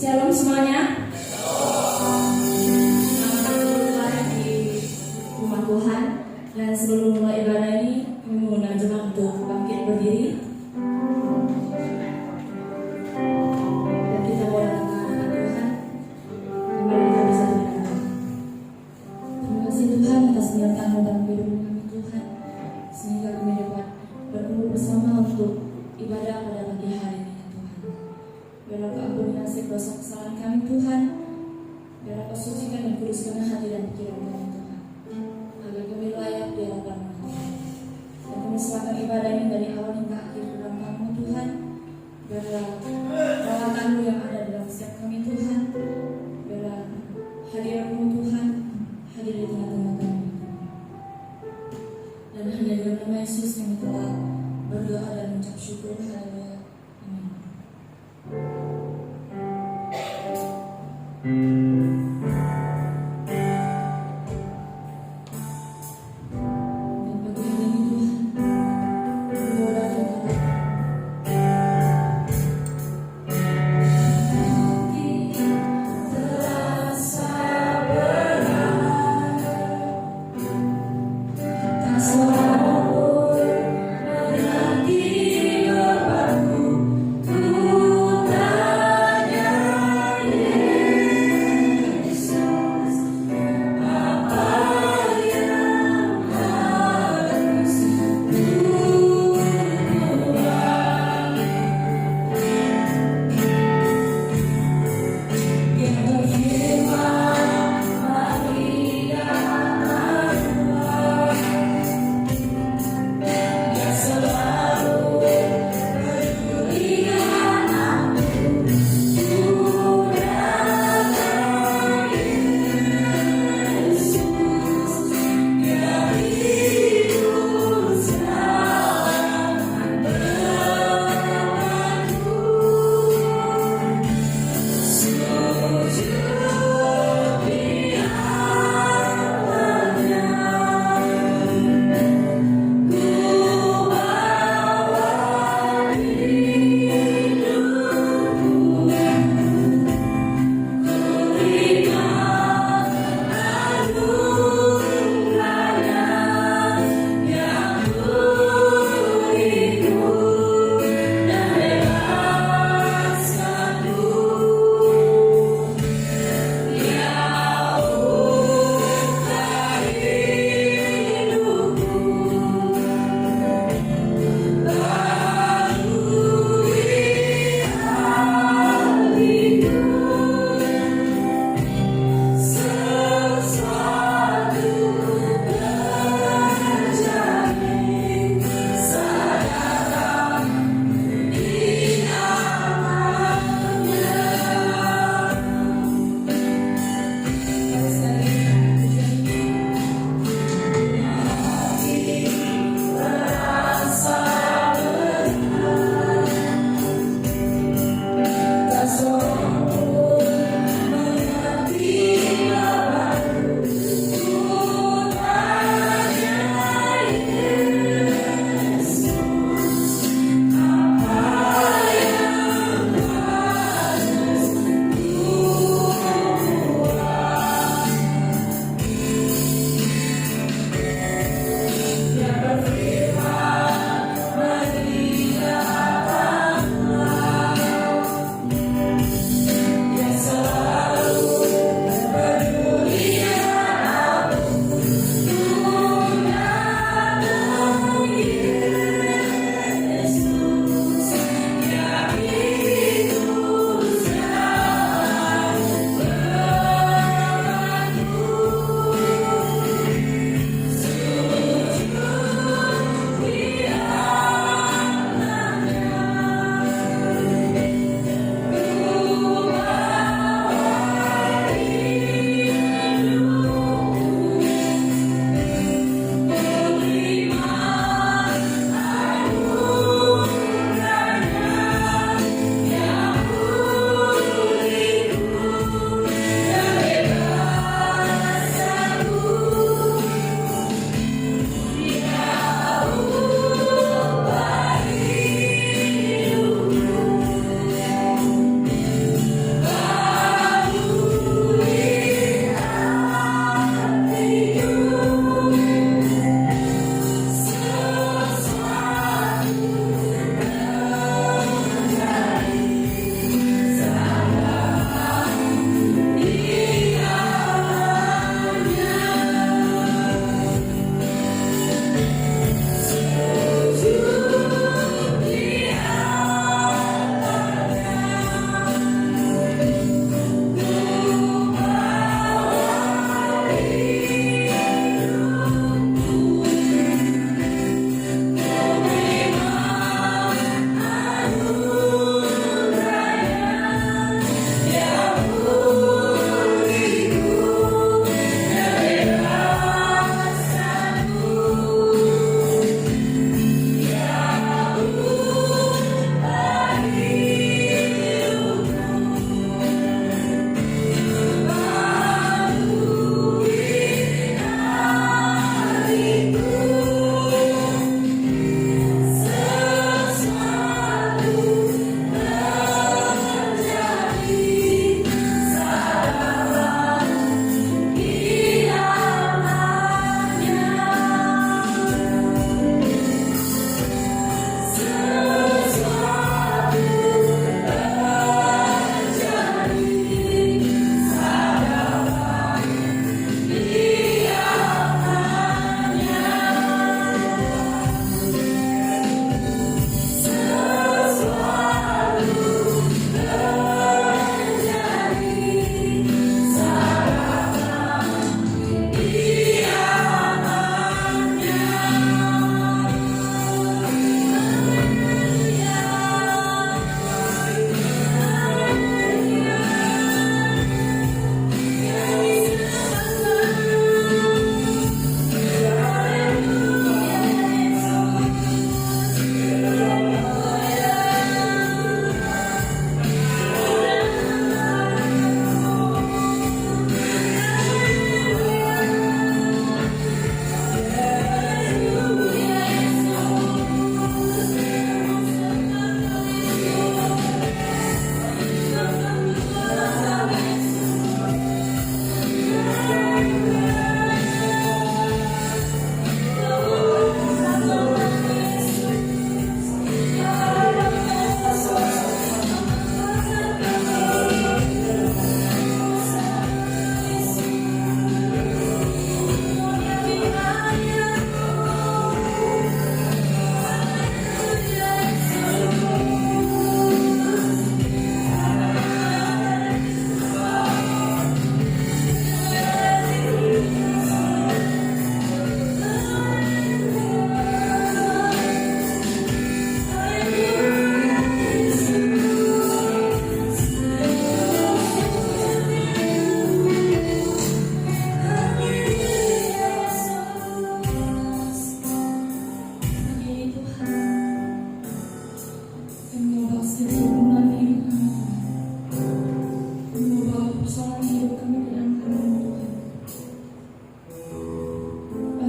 Shalom semuanya. Selamat berjumpa di rumah Tuhan. Dan sebelum mulai ibadah ini, kami mengundang jemaat untuk bangkit berdiri. Dan kita boleh mendengarkan Tuhan. Kembali kita bisa mendengarkan. Terima kasih Tuhan atas penyertaan dalam kehidupan kami Tuhan, sehingga kami dapat berkumpul bersama untuk ibadah pada pagi hari ini Tuhan. Biarlah Kau ampuni nasib dosa kesalahan kami Tuhan. Biarlah Kau sucikan dan kuduskan hati dan pikiran kami Tuhan, agar kami layak di hadapan-Mu Tuhan. Dan kami serahkan ibadah ini dari awal hingga akhir ke dalam tangan-Mu Tuhan. Biarlah rawatan-Mu yang ada dalam setiap kami Tuhan. Biarlah hadirat-Mu Tuhan hadir di tengah-tengah kami. Dan hanya dalam nama Yesus kami telah berdoa dan mengucap syukur. Haleluya. Amin.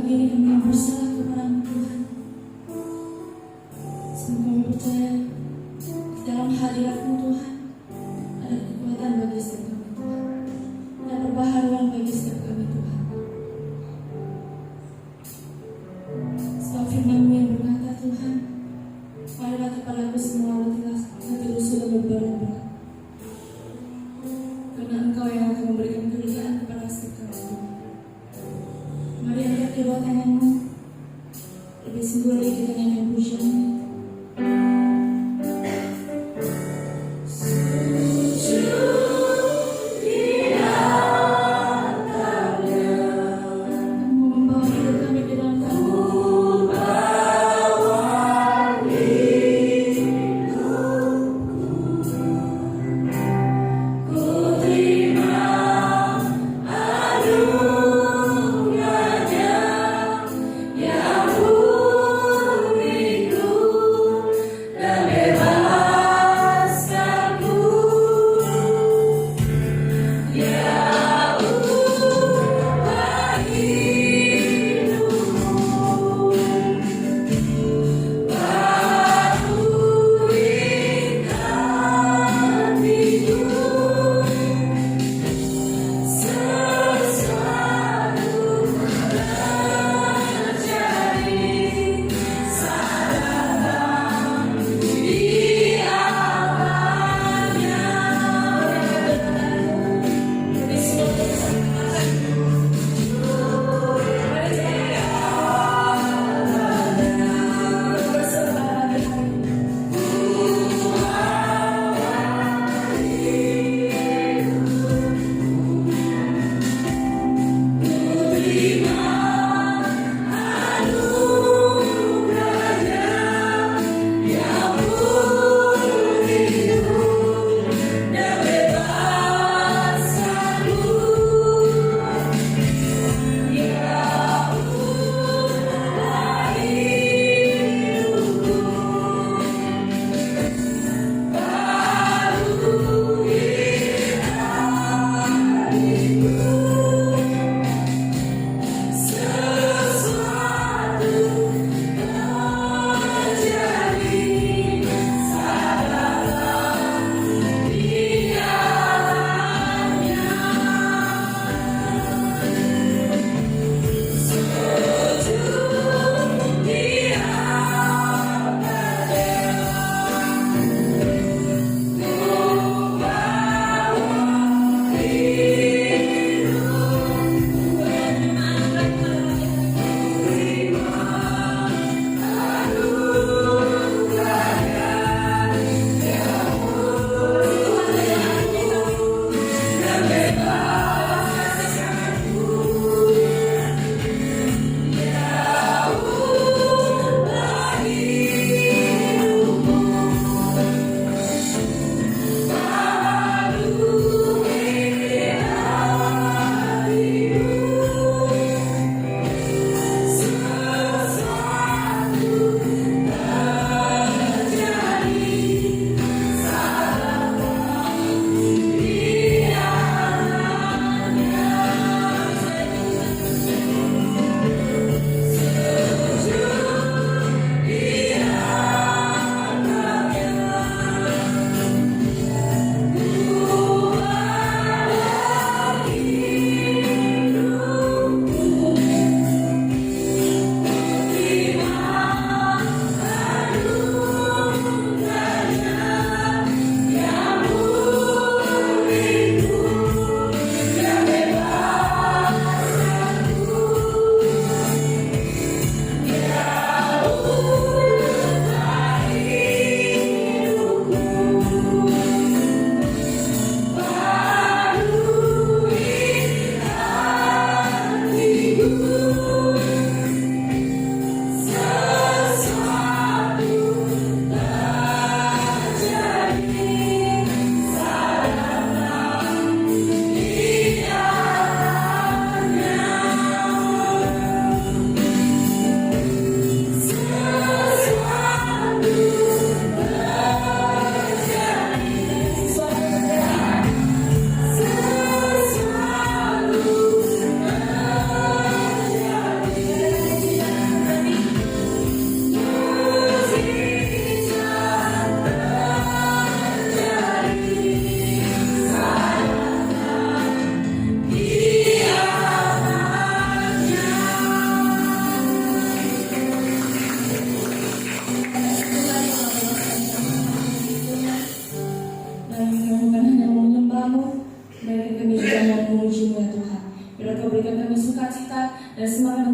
pagi ini kami berserah kepada-Mu Tuhan. Sebab kami percaya di dalam hadirat-Mu Tuhan ada kekuatan bagi setiap kami Tuhan. Ada perbaharuan bagi setiap kami Tuhan. Sebab firman-Mu yang berkata Tuhan, marilah kepadaku semua letihlah hati sudah berberat-berat, karena Engkau yang akan memberikan kelegaan kepada setiap kami Tuhan. Mari angkat kedua tangan-Mu, lebih sungguh lagi kita nyanyikan pujian. Ya,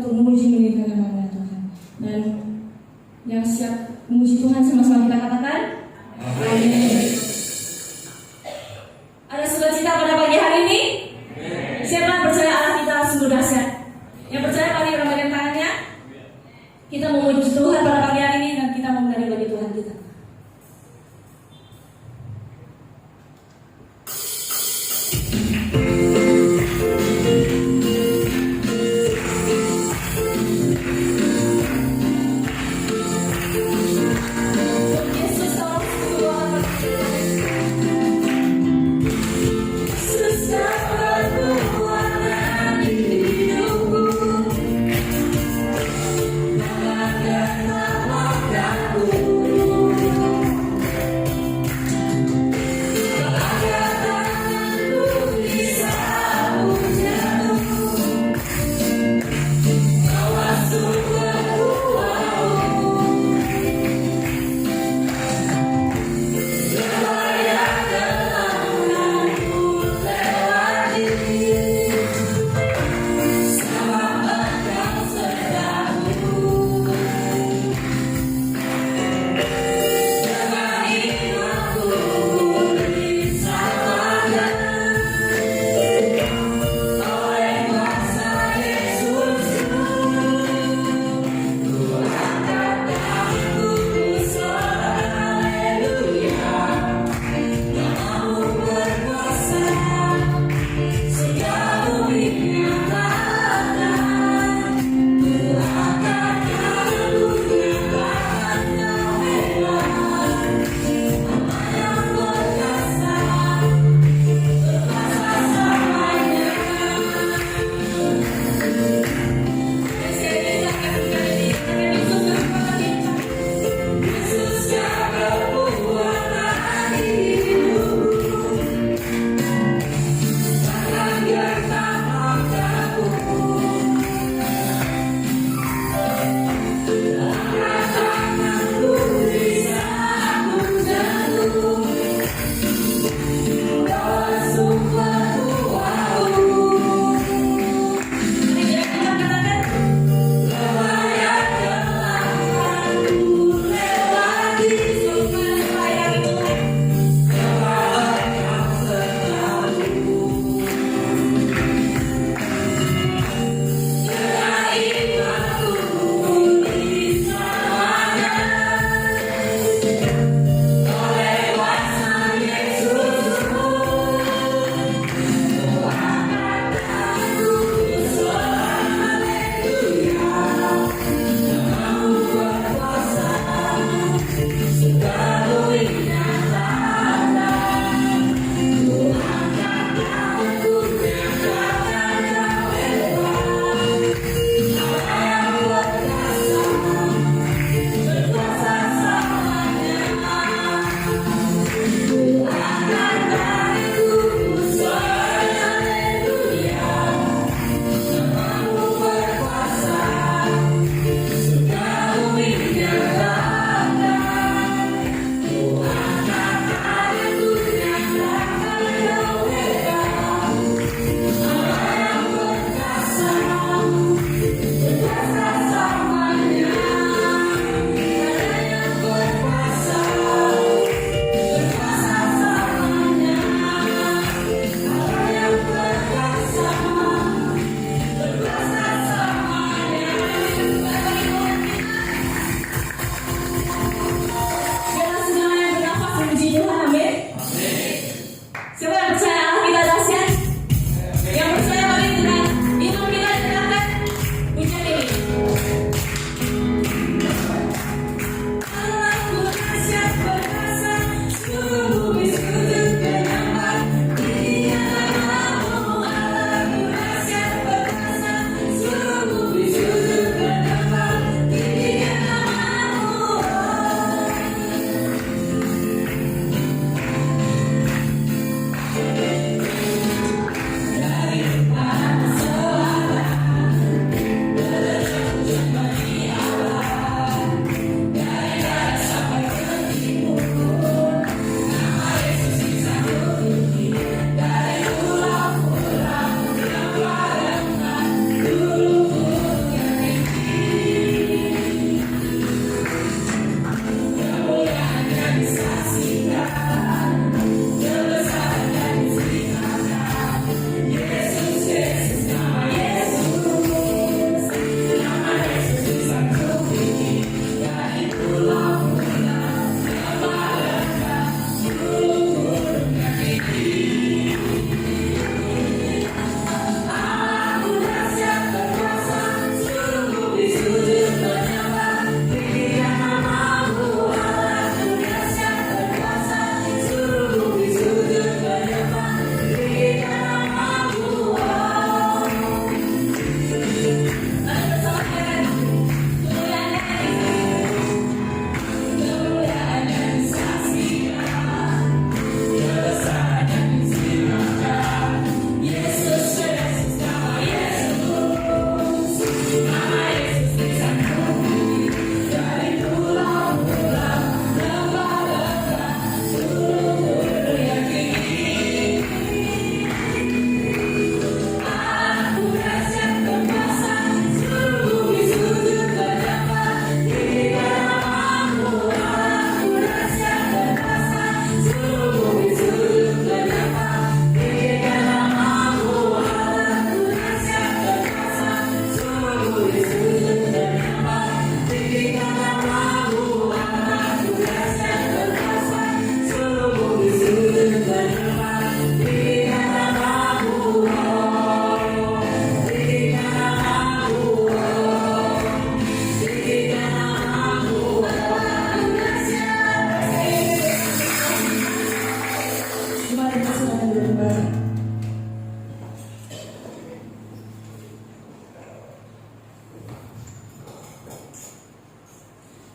untuk memuji meninggikan nama Tuhan. Dan yang siap memuji Tuhan sama-sama kita katakan amin. Ada sukacita pada pagi hari ini? Siapa yang percaya Allah kita sungguh dahsyat? Yang percaya mari remakan tangannya. Kita memuji Tuhan pada pagi hari ini dan kita mau mencari bagi Tuhan kita. Bye.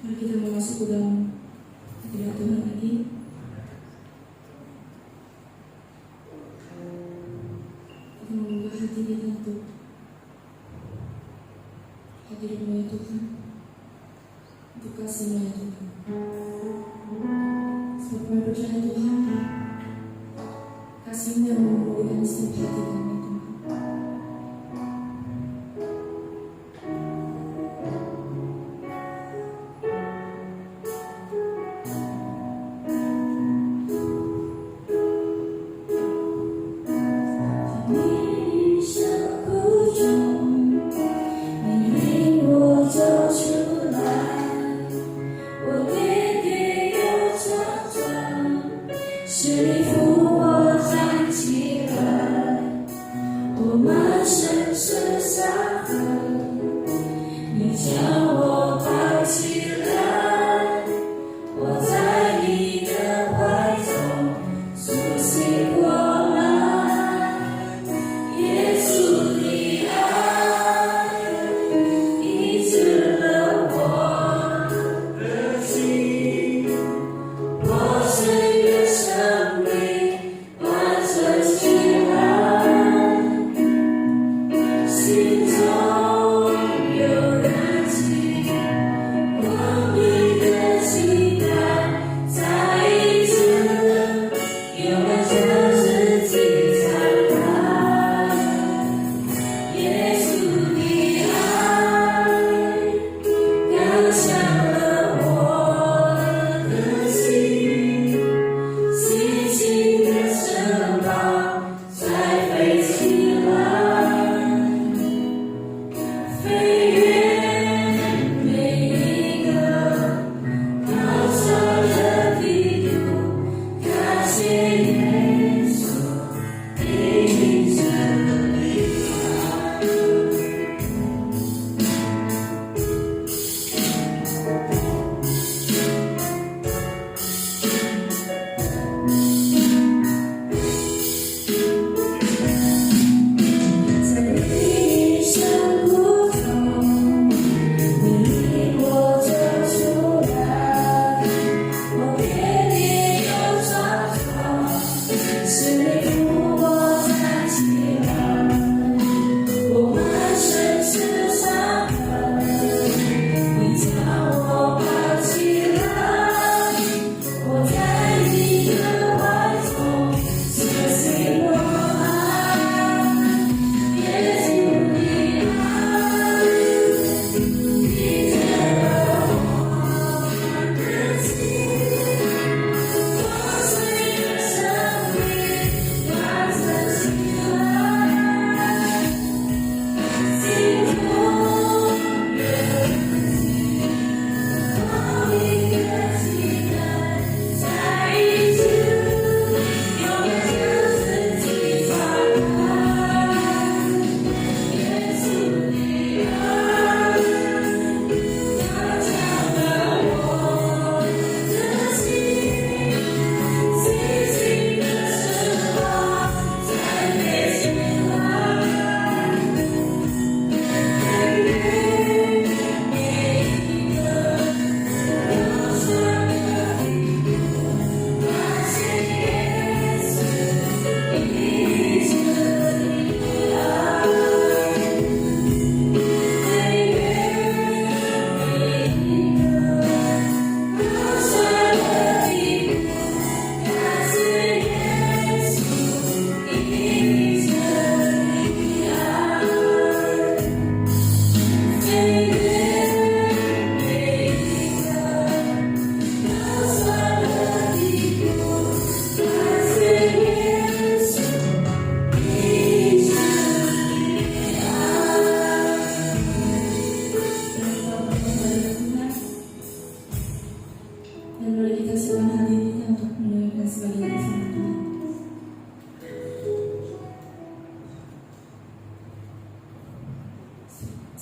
Mari kita masuk ke dalam hadirat Tuhan lagi. Kita membuka hati kita untuk hadirat-Mu ya Tuhan, untuk kasih-Mu ya Tuhan. Sebab kami percaya Tuhan, kasih-Mu yang memulihkan setiap hati kami Tuhan.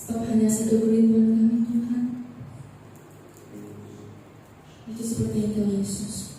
Sebab hanya satu kerinduan kami Tuhan, itu seperti Engkau Yesus.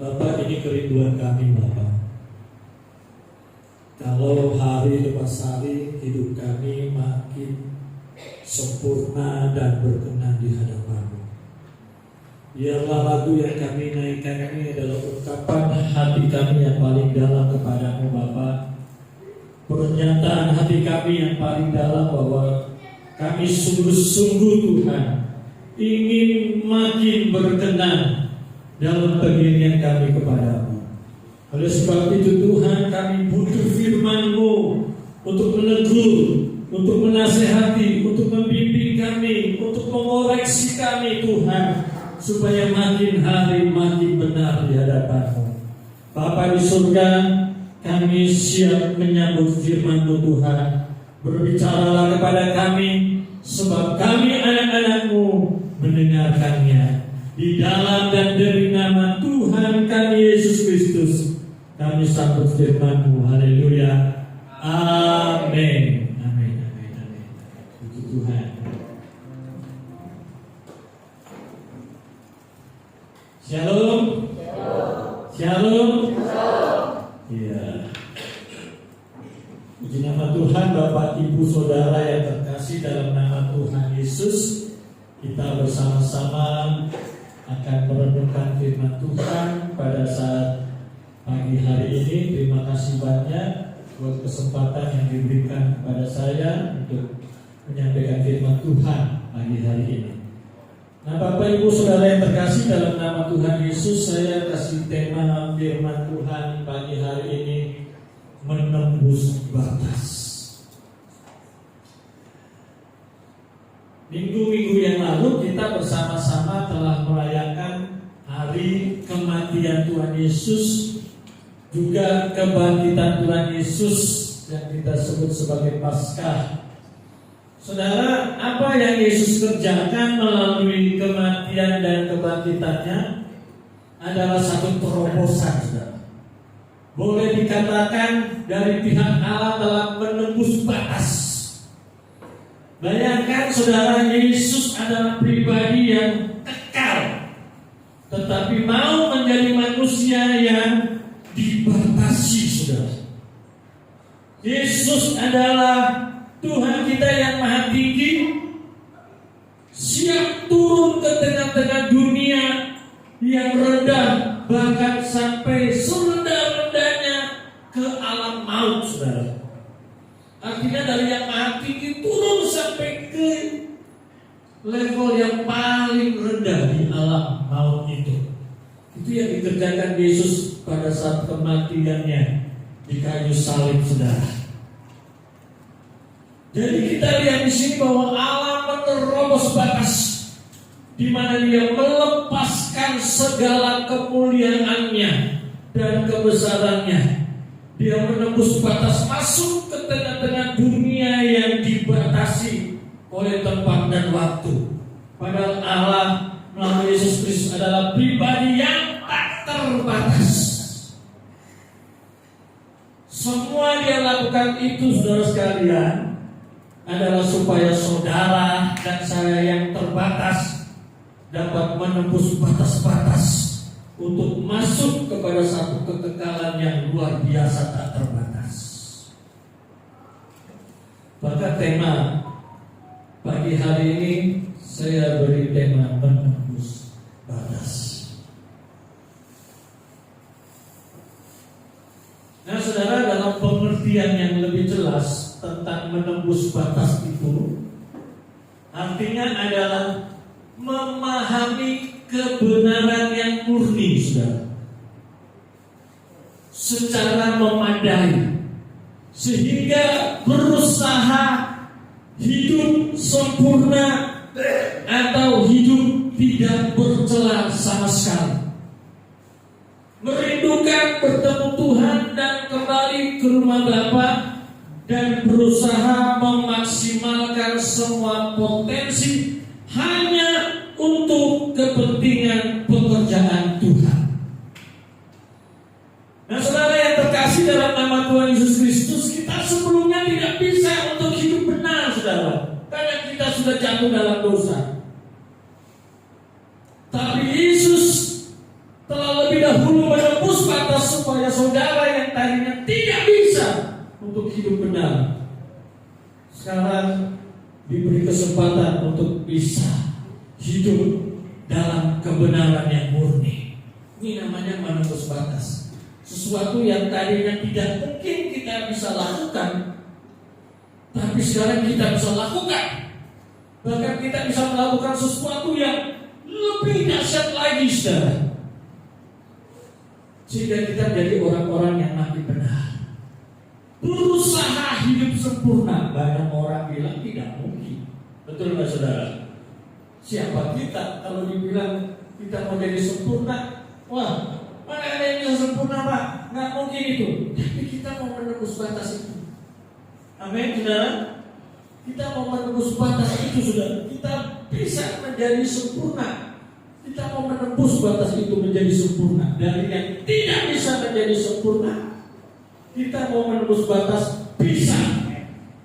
Bapak, ini kerinduan kami Bapak. Kalau hari lepas hari hidup kami makin sempurna dan berkenan di hadapan-Mu. Biarlah lagu yang kami naikkan ini adalah ungkapan hati kami yang paling dalam kepada-Mu Bapa. Pernyataan hati kami yang paling dalam bahwa kami sungguh-sungguh Tuhan ingin makin berkenan dalam pengirian kami kepada-Mu. Oleh sebab itu Tuhan, kami butuh firman-Mu untuk menegur, untuk menasehati, untuk membimbing kami, untuk mengoreksi kami Tuhan, supaya makin hari makin benar di hadapan-Mu. Bapa di surga, kami siap menyambut firman-Mu Tuhan. Berbicaralah kepada kami, sebab kami anak-anak-Mu mendengarkannya. Di dalam dan dari nama Tuhan kami Yesus Kristus, kami sambut firman-Mu. Haleluya. Amin. Amin. Amin. Amin. Puji Tuhan. Shalom. Shalom. Iya. Puji nama Tuhan, Bapak, Ibu, Saudara yang terkasih dalam nama Tuhan Yesus. Kita bersama-sama akan merenungkan firman Tuhan pada saat pagi hari ini. Terima kasih banyak buat kesempatan yang diberikan kepada saya untuk menyampaikan firman Tuhan pagi hari ini. Nah, Bapak, Ibu, Saudara yang terkasih dalam nama Tuhan Yesus, saya kasih tema firman Tuhan pagi hari ini, menembus batas. Minggu-minggu yang lalu kita bersama-sama telah merayakan hari kematian Tuhan Yesus, juga kebangkitan Tuhan Yesus yang kita sebut sebagai Paskah. Saudara, apa yang Yesus kerjakan melalui kematian dan kebangkitannya adalah satu terobosan, saudara. Boleh dikatakan dari pihak Allah telah menembus batas. Bayangkan saudara, Yesus adalah pribadi yang kekal, tetapi mau menjadi manusia yang dibatasi, saudara. Yesus adalah Tuhan kita yang maha tinggi, siap turun ke tengah-tengah dunia yang rendah, bahkan sampai serendah-rendahnya ke alam maut, saudara. Artinya dari yang maha tinggi turun sampai ke level yang paling rendah di alam maut itu. Itu yang dikerjakan Yesus pada saat kematiannya di kayu salib, saudara. Jadi kita lihat di sini bahwa Allah menerobos batas, di mana Dia melepaskan segala kemuliaannya dan kebesarannya. Dia menembus batas masuk ke tengah-tengah dunia yang dibatasi oleh tempat dan waktu. Padahal Allah melalui Yesus Kristus adalah pribadi yang tak terbatas. Semua Dia lakukan itu, saudara sekalian, adalah supaya saudara dan saya yang terbatas dapat menembus batas-batas untuk masuk kepada satu kekekalan yang luar biasa tak terbatas. tema pagi hari ini, saya beri tema menembus batas. Nah saudara, dalam pengertian yang lebih jelas tentang menembus batas itu, artinya adalah memahami kebenaran yang murni, saudara, secara memadai, sehingga berusaha hidup sempurna atau hidup tidak bercela sama sekali, merindukan bertemu Tuhan dan kembali ke rumah Bapa, dan berusaha memaksimalkan semua potensi hanya untuk kepentingan pekerjaan Tuhan. Nah saudara yang terkasih dalam nama Tuhan Yesus Kristus, kita sebelumnya tidak bisa untuk hidup benar, saudara, karena kita sudah jatuh dalam dosa. Tapi Yesus telah lebih dahulu menembus batas supaya saudara yang tadinya tidak bisa untuk hidup benar, sekarang diberi kesempatan untuk bisa hidup dalam kebenaran yang murni. Ini namanya menembus batas. Sesuatu yang tadinya tidak mungkin kita bisa lakukan, tapi sekarang kita bisa lakukan. Bahkan kita bisa melakukan sesuatu yang lebih dahsyat lagi, saudara, sehingga kita menjadi orang-orang yang makin benar. Berusaha hidup sempurna, banyak orang bilang tidak mungkin. Betul nggak saudara? Siapa kita kalau dibilang kita mau jadi sempurna? Wah, mana ada yang bisa sempurna, Pak? Nggak mungkin itu. Tapi kita mau menembus batas itu. Amin, saudara. Kita mau menembus batas itu, saudara. Kita bisa menjadi sempurna. Kita mau menembus batas itu menjadi sempurna. Dari yang tidak bisa menjadi sempurna, kita mau menembus batas bisa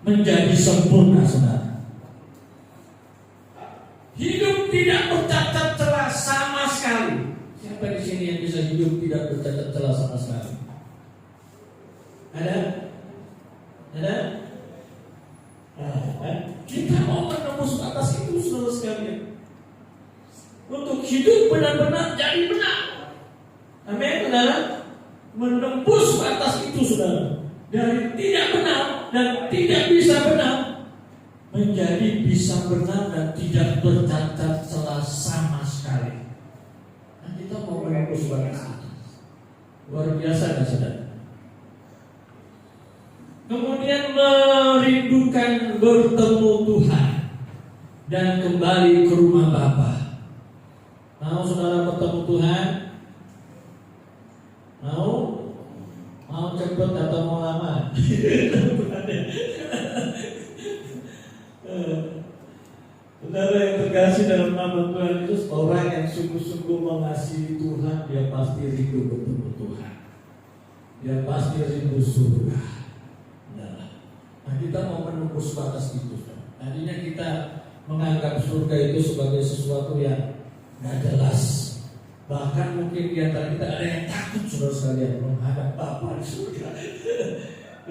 menjadi sempurna, saudara. Hidup tidak bercacat celah sama sekali. Siapa di sini yang bisa hidup tidak bercacat celah sama sekali? Ada? Ada? Kita mau menembus batas itu, saudara sekalian, untuk hidup benar-benar jadi benar. Amin, saudara. Menembus batas itu, saudara, dari tidak benar dan tidak bisa benar menjadi bisa benar dan tidak bercacat celah sama sekali. Nah, kita mau menembus batas itu. Luar biasa, kan, saudara? Kemudian merindukan bertemu Tuhan dan kembali ke rumah Bapa. Mau saudara bertemu Tuhan? Mau cepat atau mau lama? Saudara yang terkasih dalam nama Tuhan Yesus, orang yang sungguh-sungguh mengasihi Tuhan, dia pasti rindu bertemu Tuhan. Dia pasti rindu surga. Nah, kita mau menembus batas itu. Tadinya kita menganggap surga itu sebagai sesuatu yang nggak jelas. Bahkan mungkin di antara kita ada yang takut, saudara sekalian, menghadap Bapa di surga.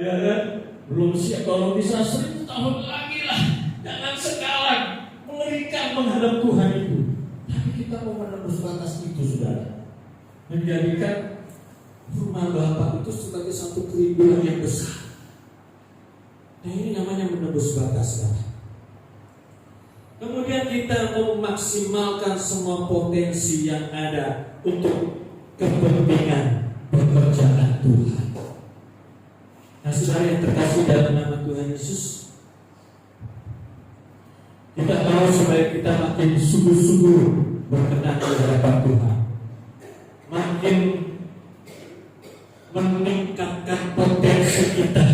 Ya kan? Belum siap, kalau bisa 1000 tahun lagi lah. Jangan sekarang, mengerikan menghadap Tuhan itu. Tapi kita mau menembus batas itu, saudara. Menjadikan rumah Bapa itu sebagai satu kerinduan yang besar. Nah, ini namanya menembus batas, saudara. Kemudian kita memaksimalkan semua potensi yang ada untuk kepentingan pekerjaan Tuhan. Nah, saudara yang terkasih dalam nama Tuhan Yesus, kita mau supaya kita makin sungguh-sungguh berkenan di hadapan Tuhan, makin meningkatkan potensi kita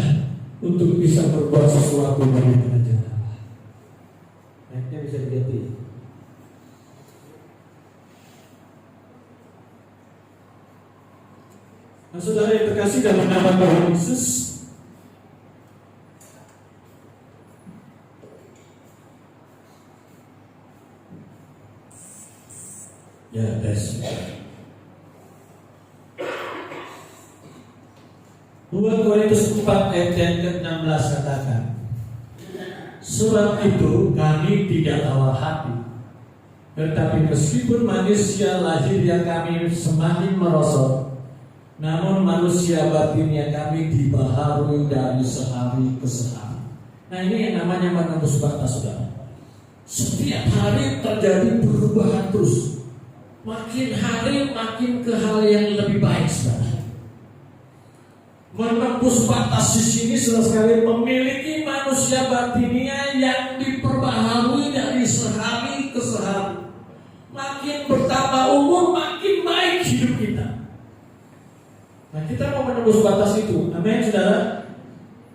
untuk bisa berbuat sesuatu bagi kerajaan Allah. Naiknya bisa diganti. Nah, saudara yang terkasih dalam nama Tuhan Yesus, ya, tes. 2 Korintus 4 ayat yang ke-16 katakan, Sebab itu kami tidak tawar hati. Tetapi meskipun manusia lahir yang kami semakin merosot, namun manusia batinnya kami dibaharui dari sehari ke sehari. Nah, ini yang namanya menembus batas, saudara. Setiap hari terjadi perubahan terus. Makin hari makin ke hal yang lebih baik, saudara. Menembus batas di sini sekali memiliki manusia batinnya yang diperbaharui dari sehari ke sehari. Makin bertambah umur, makin baik hidup kita. Nah, kita mau menembus batas itu, amin, saudara.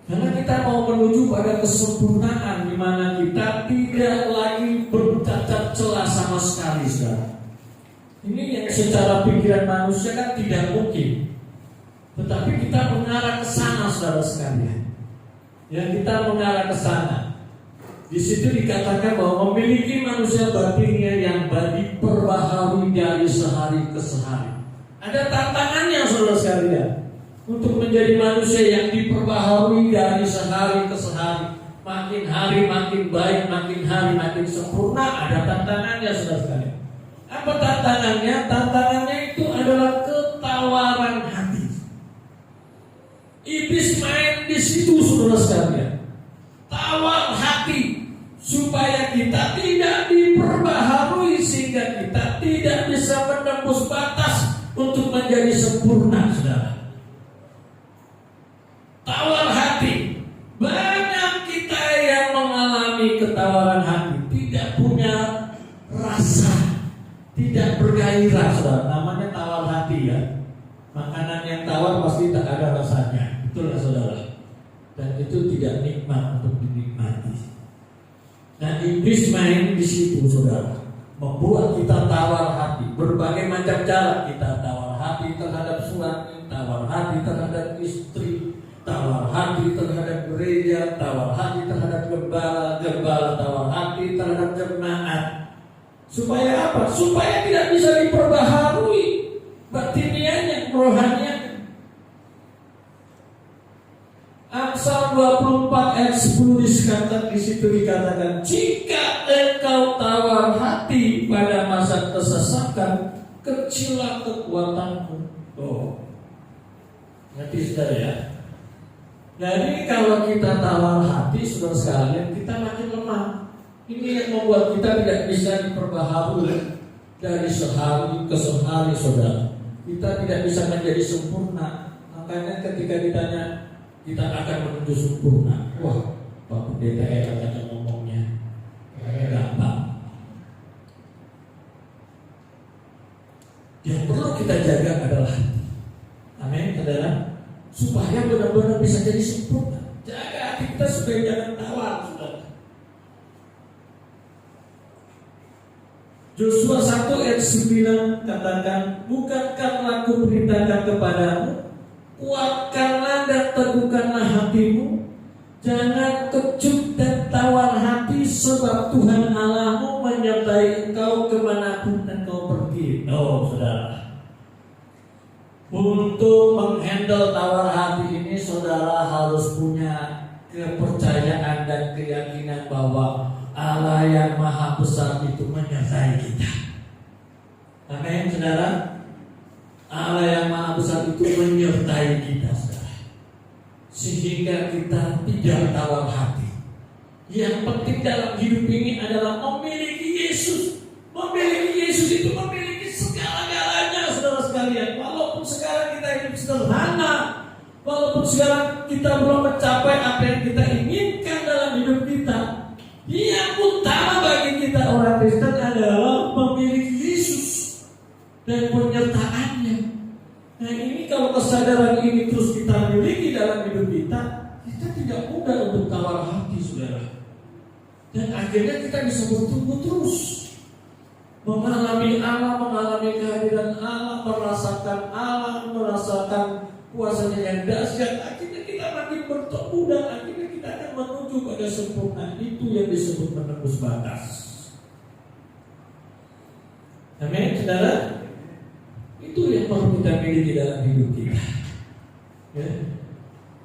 Karena kita mau menuju pada kesempurnaan di mana kita tidak lagi bercacat celah sama sekali, saudara. Ini yang secara pikiran manusia kan tidak mungkin. Tetapi kita mengarah ke sana, saudara sekalian. Yang kita mengarah ke sana. Di situ dikatakan bahwa memiliki manusia batinnya yang diperbaharui dari sehari ke sehari. Ada tantangannya, saudara sekalian, untuk menjadi manusia yang diperbaharui dari sehari ke sehari. Makin hari makin baik, makin hari makin sempurna. Ada tantangannya, saudara sekalian. Apa tantangannya? Tantangannya itu adalah ketawaran hati. Iblis main di situ, saudara sekalian. Tawar hati supaya kita tidak diperbaharui sehingga kita tidak bisa menembus batas untuk menjadi sempurna, saudara. Tawar hati. Banyak kita yang mengalami ketawaran hati, tidak punya rasa, tidak bergairah, saudara. Namanya tawar hati, ya. Makanan yang tawar pasti tak ada rasanya. Betul, saudara. Dan itu tidak nikmat untuk dinikmati. Nah, iblis main di situ, saudara, membuat kita tawar hati. Berbagai macam cara kita tawar hati terhadap suami, tawar hati terhadap istri, tawar hati terhadap gereja, tawar hati terhadap gembala, tawar hati terhadap jemaat. Supaya apa? Supaya tidak bisa diperbaharui batinianya, rohanianya. Amsal 24 ayat 10 di situ dikatakan, jika engkau tawar hati pada masa kesesakan, kecillah kekuatanmu. Oh, nanti saudara, ya. Jadi kalau kita tawar hati, saudara sekalian, kita makin lemah. Ini yang membuat kita tidak bisa diperbaharui dari sehari ke sehari, saudara. Kita tidak bisa menjadi sempurna. Makanya ketika ditanya, kita akan menuju sempurna. Wah, Pak Pendeta akan ngomongnya gampang. Yang perlu kita jaga adalah hati. Amin, saudara. Supaya benar-benar bisa jadi sempurna. Jaga hati kita supaya jangan tawar, saudara. Yosua 1 ayat 9 katakan, bukankah aku perintahkan kepadamu, kuatkanlah dan teguhkanlah hatimu, jangan kecut dan tawar hati, sebab Tuhan Allahmu menyertai engkau kemanapun engkau pergi. Oh, saudara, untuk menghandle tawar hati ini, saudara harus punya kepercayaan dan keyakinan bahwa Allah yang maha besar itu menyertai kita. Amin, saudara. Allah yang maha besar itu menyertai kita, saudara, sehingga kita tidak tawar hati. Yang penting dalam hidup ini adalah memiliki Yesus. Memiliki Yesus itu memiliki segala-galanya, saudara sekalian. Walaupun sekarang kita hidup sederhana, walaupun sekarang kita belum mencapai apa yang kita inginkan dalam hidup kita, yang utama bagi kita orang Kristen adalah memiliki Yesus dan penyertaannya. Nah, ini kalau kesadaran ini terus kita miliki dalam hidup kita, kita tidak mudah untuk tawar hati, saudara. Dan akhirnya kita bisa bertumbuh terus, mengalami Allah, mengalami kehadiran Allah, merasakan kuasanya yang dahsyat. Akhirnya kita makin bertumbuh dan akhirnya kita akan menuju pada sempurna. Itu yang disebut menembus batas. Amin, saudara. Itu yang perlu kita miliki dalam hidup kita, ya.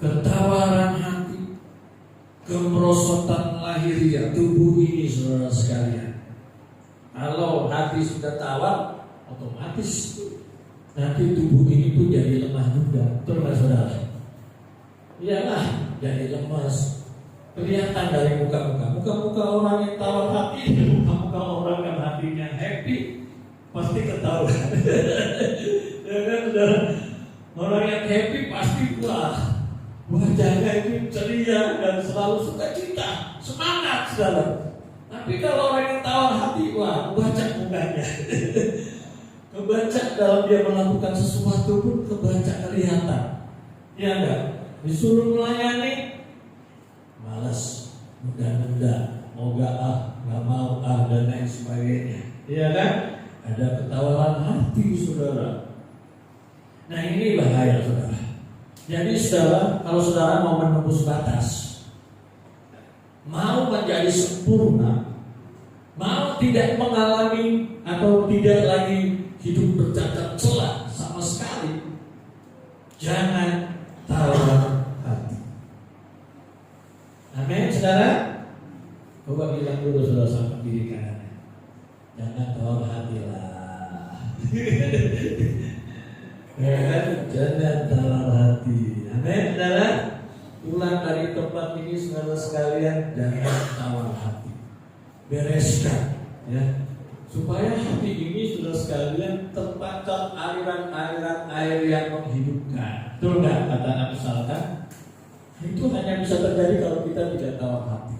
Ketawaran hati, kemerosotan lahiriah tubuh ini, saudara sekalian. Kalau hati sudah tawar, otomatis nanti tubuh ini pun jadi lemah juga. Betul nggak, saudara? Iyalah, jadi lemas. Kelihatan dari muka-muka orang yang tawar hati, muka-muka orang yang hatinya happy, pasti ketahuan. Ya kan, saudara? Orang yang happy pasti wajahnya itu ceria dan selalu sukacita, semangat, saudara. Tapi kalau orang yang tawar hati, kebaca mukanya. Kebaca dalam dia melakukan sesuatu pun kebaca kelihatan. Ya enggak? Disuruh melayani, malas, mudah-mudah, nggak mau dan lain sebagainya. Iya kan? Ada ketawaran hati, saudara. Nah, ini bahaya, saudara. Jadi saudara, kalau saudara mau menembus batas, mau menjadi sempurna, mau tidak mengalami atau tidak lagi hidup bercacat celah sama sekali, jangan tawar hati. Amin, saudara. Coba bilang dulu, saudara, sama kiri kanannya, jangan tawar hati lah. Ya kan? Jangan tawar hati. Amin, saudara. Pulang dari tempat ini, saudara sekalian, jangan tawar hati. Bereskan, ya, supaya hati ini, saudara sekalian, terpancar aliran-aliran air yang menghidupkan. Betul nggak kata Nabi Salkan? Itu hanya bisa terjadi kalau kita tidak tawar hati.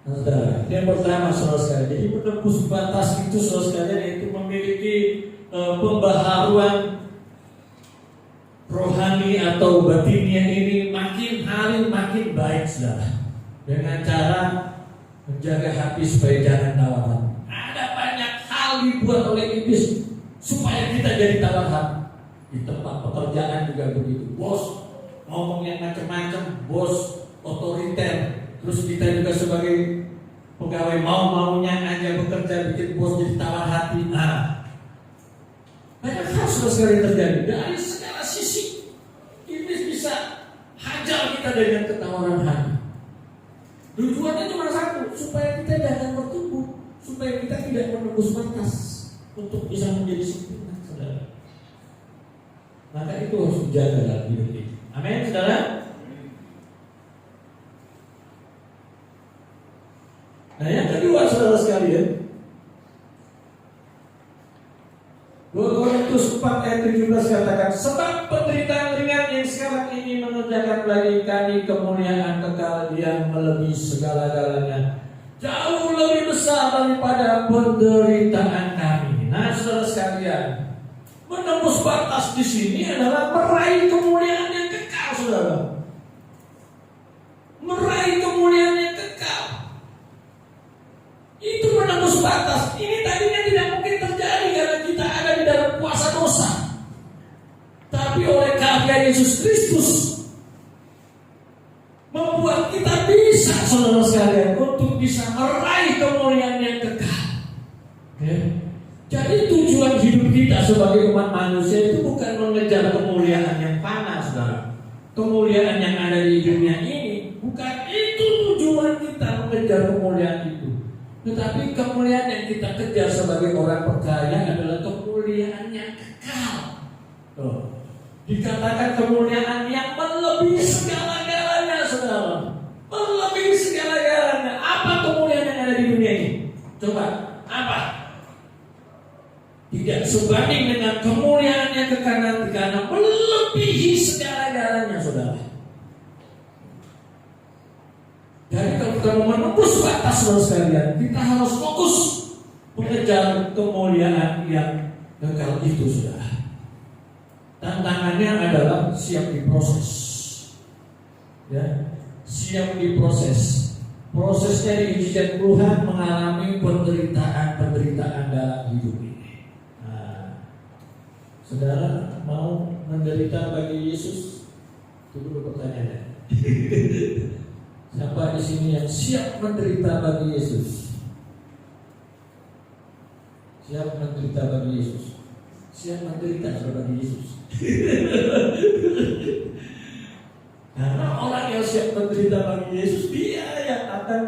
Nah, saudara, yang pertama, saudara sekalian, jadi menembus batas itu, saudara sekalian, yaitu memiliki pembaharuan rohani atau batinnya ini makin hari makin baik, saudara, dengan cara menjaga hati supaya jangan tawar hati. Ada banyak hal dibuat oleh iblis supaya kita jadi tawar hati. Di tempat pekerjaan juga begitu, bos ngomong yang macam-macam, bos otoriter, terus kita juga sebagai pegawai mau-maunya aja bekerja, bikin bos jadi tawar hati. Banyak hal sekali terjadi dari segala sisi. Iblis bisa hajar kita dengan ketawaran hati. Tujuannya cuma satu, supaya kita jangan bertumbuh, supaya kita tidak menembus batas untuk bisa menjadi sempurna, saudara. Maka itu harus dijaga dalam hidup kita. Amin, saudara. Nah, yang kedua, saudara sekalian, 2 Korintus 4 ayat 17 katakan, sebab penderitaan ringan yang sekarang ini mengerjakan bagi kami kemuliaan kekal yang melebihi segala-galanya, jauh lebih besar daripada penderitaan kami. Nah, saudara sekalian, menembus batas di sini adalah meraih kemuliaan yang kekal, saudara. Meraih kemuliaan yang kekal. Itu menembus batas. Ini tadinya tidak mungkin terjadi karena kita ada di dalam kuasa dosa. Tapi oleh karya Yesus Kristus membuat kita bisa, saudara sekalian, untuk bisa meraih kemuliaan yang kekal. Ya. Jadi tujuan hidup kita sebagai umat manusia itu bukan mengejar kemuliaan yang fana, saudara. Kemuliaan yang ada di dunia ini, bukan itu tujuan kita mengejar kemuliaan itu. Tetapi kemuliaan yang kita kejar sebagai orang percaya adalah kemuliaan yang kekal. Dikatakan kemuliaan yang melebihi segala-galanya, saudara. Melebihi segala-galanya. Apa kemuliaan yang ada di dunia ini? Coba, apa? Tidak sebanding dengan kemuliaan yang kekal nanti, karena melebihi segala-galanya, saudara. Jadi kalau kita mau menembus batas, saudara sekalian, kita harus fokus mengejar kemuliaan yang kekal itu, saudara. Tantangannya adalah siap diproses, ya, siap diproses. Prosesnya diizinkan Tuhan mengalami penderitaan dalam hidup ini. Nah, saudara mau menderita bagi Yesus? Itu dulu pertanyaannya. Siapa di sini yang siap menderita bagi Yesus? Siap menderita bagi Yesus? Siap menderita bagi Yesus? Karena orang yang siap menderita bagi Yesus, dia yang akan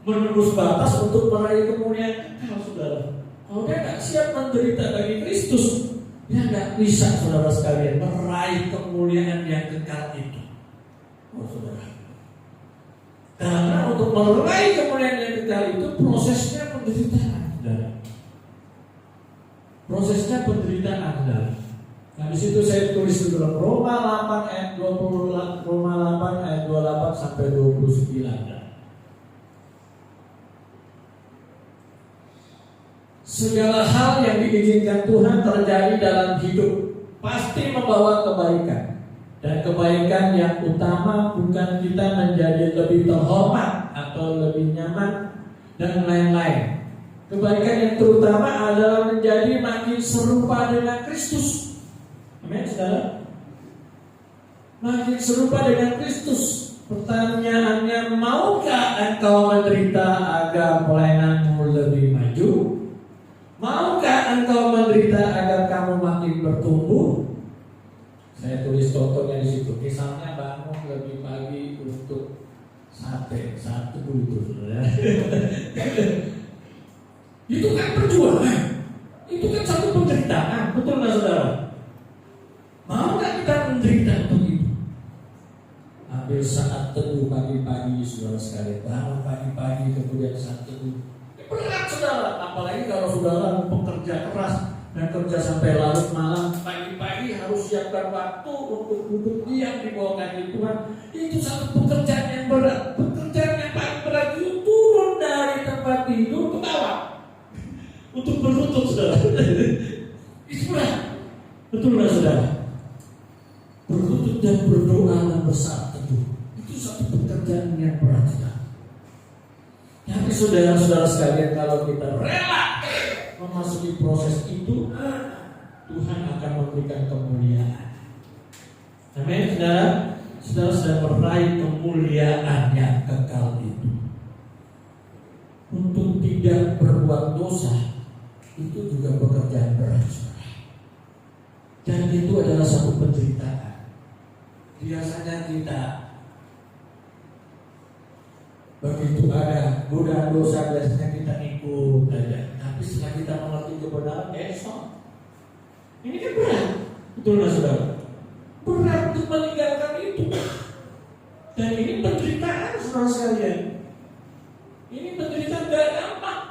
menembus batas untuk meraih kemuliaan kekal, saudara. Kalau dia nggak siap menderita bagi Kristus, dia nggak bisa, saudara sekalian, meraih kemuliaan yang kekal itu. Oh, saudara. Karena untuk meraih kemuliaan yang kekal itu prosesnya penderitaan, saudara. Prosesnya penderitaan, saudara. Nah, di situ saya tulis di dalam Roma 8 ayat 20, Roma 8 ayat 28 sampai 29. Segala hal yang diizinkan Tuhan terjadi dalam hidup pasti membawa kebaikan. Dan kebaikan yang utama bukan kita menjadi lebih terhormat atau lebih nyaman dan lain-lain. Kebaikan yang terutama adalah menjadi makin serupa dengan Kristus. Amin, saudara. Makin serupa dengan Kristus. Pertanyaannya, maukah engkau menderita agar pelayananmu lebih maju? Maukah engkau menderita agar kamu makin bertumbuh? Saya tulis contohnya di situ. Misalnya bangun lebih pagi untuk sate, satu itu, saudara. Itu kan perjuangan. Itu kan satu penderitaan, betul nggak, saudara? Mau nggak kita menderita untuk itu? Ambil saat teduh pagi-pagi, saudara sekalian. Bangun pagi-pagi kemudian saat teduh. Berat, saudara. Apalagi kalau saudara pekerja keras dan kerja sampai larut malam, pagi-pagi harus siapkan waktu untuk duduk diam di bawah kaki Tuhan. Itu satu pekerjaan yang berat. Pekerjaan yang paling berat itu turun dari tempat tidur ke bawah untuk berlutut, saudara. Itu berat. Betul nggak, saudara? Berlutut dan berdoa dan bersaat teduh itu satu pekerjaan yang berat, saudara. Tapi saudara-saudara sekalian, kalau kita rela memasuki proses itu, Tuhan akan memberikan kemuliaan. Amin, saudara. Saudara sedang meraih kemuliaan yang kekal itu. Untuk tidak berbuat dosa itu juga pekerjaan berat, saudara. Dan itu adalah satu penderitaan. Biasanya kita begitu ada godaan dosa, biasanya kita ikut aja. Tapi setelah kita mengerti kebenaran, esok ini kan berat, betul nggak, saudara? Berat untuk meninggalkan itu. Dan ini penderitaan, saudara sekalian. Ini penderitaan gak gampang.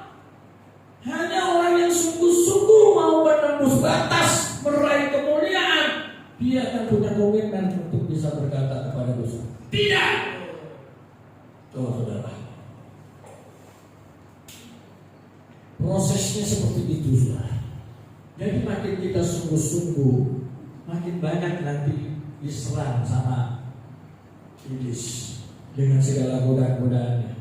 Hanya orang yang sungguh-sungguh mau menembus batas meraih kemuliaan, dia akan punya komitmen untuk bisa berkata kepada dosa, tidak. Oh, saudara. Prosesnya seperti itu, saudara. Jadi makin kita sungguh-sungguh, makin banyak nanti diserang sama iblis dengan segala godaan-godaannya.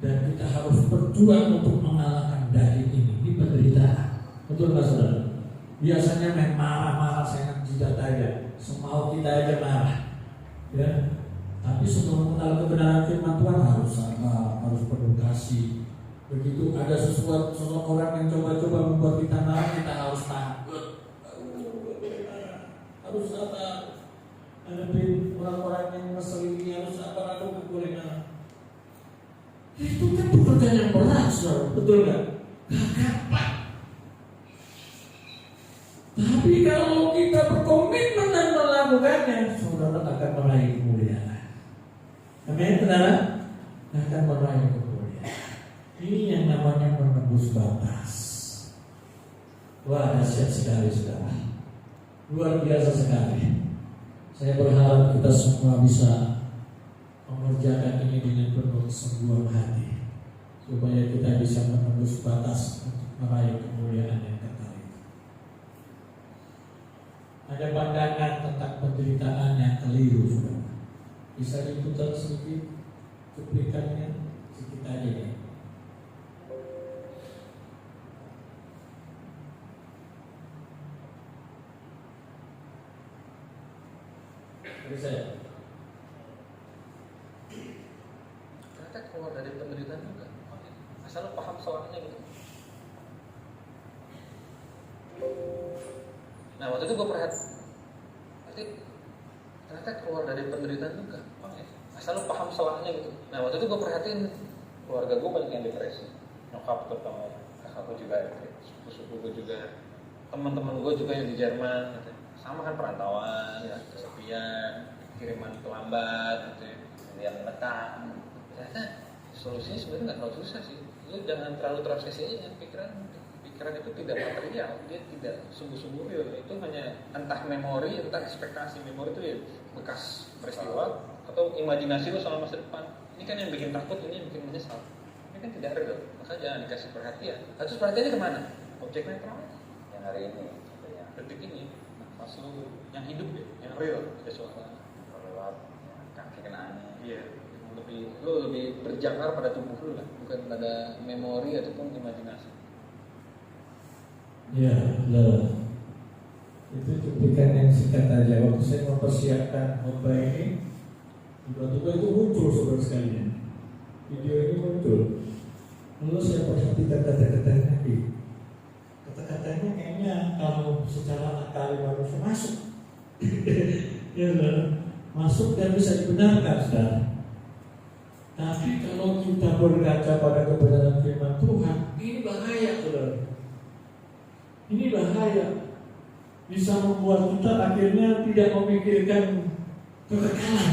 Dan kita harus berjuang untuk mengalahkan daging ini. Ini penderitaan. Betul nggak, saudara? Biasanya main marah-marah, saya jidat aja, semau kita aja marah, ya. Tapi sebelum mengenal kebenaran firman Tuhan harus sabar, harus penuh kasih. Begitu ada seseorang yang coba-coba membuat kita marah, kita harus takut, harus sabar. Hadapin orang-orang yang ngeselin ini, harus sabar, aku boleh marah. Itu kan pekerjaan yang berat, saudara. Betul nggak? Gak gampang. Tapi kalau kita berkomitmen dan melakukannya, saudara akan meraih kemuliaan. Amin, saudara, akan meraih kemuliaan. Ini yang namanya menembus batas. Wah, dahsyat sekali, saudara. Luar biasa sekali. Saya berharap kita semua bisa mengerjakan ini dengan penuh sungguhan hati, supaya kita bisa menembus batas untuk meraih kemuliaan yang kekal itu. Ada pandangan tentang penderitaan yang keliru, saudara. Bisa diputar sedikit cuplikannya, sedikit aja ya. Jadi saya ternyata keluar dari penderitaan juga. Asal lo paham soalnya gitu. Nah waktu itu gue perhatikan, ternyata keluar dari penderitaan juga. Asal lu paham soalnya gitu. Nah waktu itu gue perhatiin keluarga gue banyak yang depresi, nyokap terutama, kakakku juga, sepupu gue juga, teman-teman gue juga yang di Jerman, gitu. Sama kan perantauan, ya, kesepian, kiriman terlambat, gitu, yang menekan. Ternyata solusinya sebenarnya nggak terlalu susah sih. Lu jangan terlalu terobsesi aja pikiran itu tidak material, dia tidak sungguh-sungguh real. Itu hanya entah memori, entah ekspektasi. Memori itu ya bekas peristiwa atau imajinasi lu soal masa depan. Ini kan yang bikin takut, ini yang bikin menyesal. Ini kan tidak real, maka jangan dikasih perhatian. Terus perhatiannya kemana? Objek netral yang hari ini, detik ini, pas lu yang hidup ya, yang real, ada suara lewat kaki kena angin. Iya, lu lebih berjangkar pada tubuh lu lah, bukan pada memori ataupun imajinasi. Ya, betul. Itu cuplikan yang singkat aja. Waktu saya mempersiapkan khotbah ini, tiba-tiba itu muncul saudara sekalian. Video ini muncul. Lalu saya perhatikan kata-katanya. Kata-katanya kayaknya kalau secara akal manusia masuk. Ya, masuk dan bisa dibenarkan, saudara. Tapi kalau kita berkaca pada kebenaran firman Tuhan, ini bahaya, saudara. Ini bahaya. Bisa membuat kita akhirnya tidak memikirkan kekekalan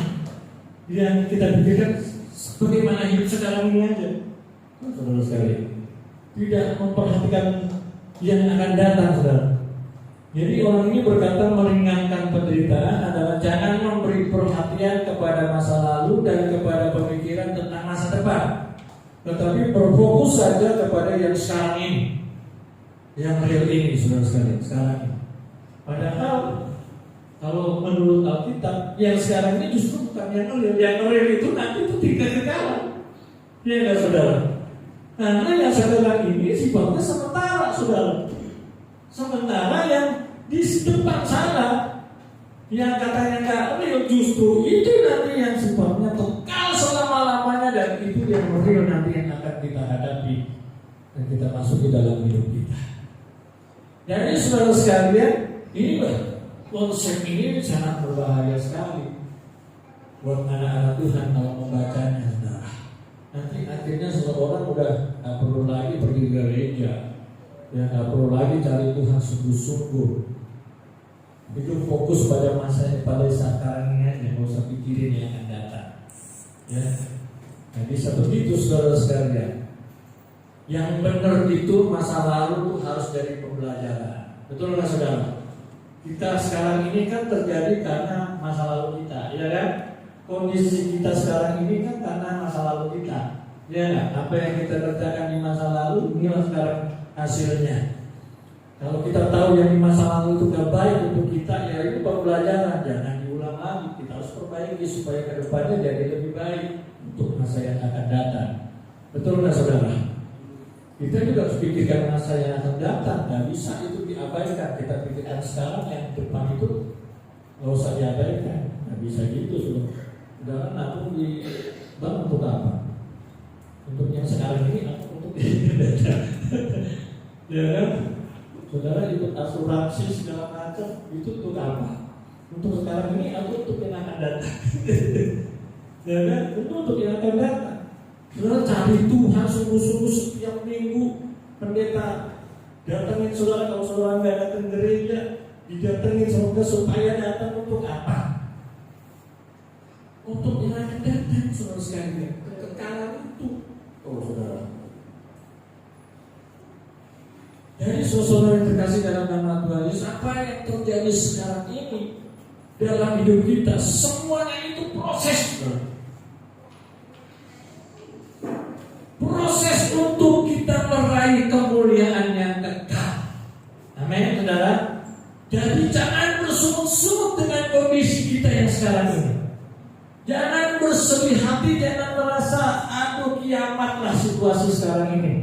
yang kita pikirkan bagaimana hidup sekarang ini aja, saudara sekalian. Tidak memperhatikan yang akan datang, saudara. Jadi orang ini berkata meringankan penderitaan adalah jangan memberi perhatian kepada masa lalu dan kepada pemikiran tentang masa depan, tetapi berfokus saja kepada yang sekarang ini, yang real ini, saudara sekalian, sekarang ini. Padahal kalau menurut Alkitab yang sekarang ini justru bukan yang real itu nanti itu tidak kekekalan. Ya enggak, saudara? Karena yang sekarang ini sifatnya sementara, saudara. Sementara yang di depan sana yang katanya nggak real justru itu nanti yang sifatnya kekal selama-lamanya, dan itu yang real nanti yang akan kita hadapi dan kita masuk di dalam hidup kita. Jadi saudara sekalian, ini konsep ini sangat berbahaya sekali buat anak-anak Tuhan kalau membacanya, saudara. Nanti akhirnya seseorang udah nggak perlu lagi pergi ke gereja, ya nggak perlu lagi cari Tuhan sungguh-sungguh. Itu fokus pada pada sekarang ini aja, nggak usah pikirin yang akan datang. Ya, nah, bisa begitu saudara sekalian. Yang benar itu masa lalu itu harus dari pembelajaran. Betul nggak, saudara? Kita sekarang ini kan terjadi karena masa lalu kita, ya kan? Kondisi kita sekarang ini kan karena masa lalu kita, ya kan? Apa yang kita kerjakan di masa lalu, inilah sekarang hasilnya. Kalau kita tahu yang di masa lalu itu gak baik untuk kita, ya itu pembelajaran, jangan diulang lagi. Kita harus perbaiki supaya kedepannya jadi lebih baik untuk masa yang akan datang. Betul nggak, saudara? Kita juga harus pikirkan masa yang akan datang. Gak bisa itu diabaikan. Kita pikirkan sekarang, yang depan itu gak usah diabaikan. Gak bisa gitu, saudara. Nabung di bank untuk apa? Untuk yang sekarang ini atau untuk yang datang? Ya kan? Saudara ikut asuransi segala macam, itu untuk apa? Untuk sekarang ini atau untuk yang akan datang? Ya kan? Itu untuk yang akan datang. Saudara cari Tuhan sungguh-sungguh setiap minggu. Pendeta datangin saudara, kalau saudara nggak datang gereja, didatengin semoga supaya datang untuk apa? Untuk yang akan datang, saudara sekalian. Kekekalan itu, saudara. Jadi saudara yang terkasih dalam nama Tuhan Yesus, apa yang terjadi sekarang ini dalam hidup kita, semuanya itu proses, saudara. Proses untuk kita meraih kemuliaan yang kekal. Amin, saudara. Jadi jangan bersungut-sungut dengan kondisi kita yang sekarang ini. Jangan bersedih hati, jangan merasa aduh kiamatlah situasi sekarang ini.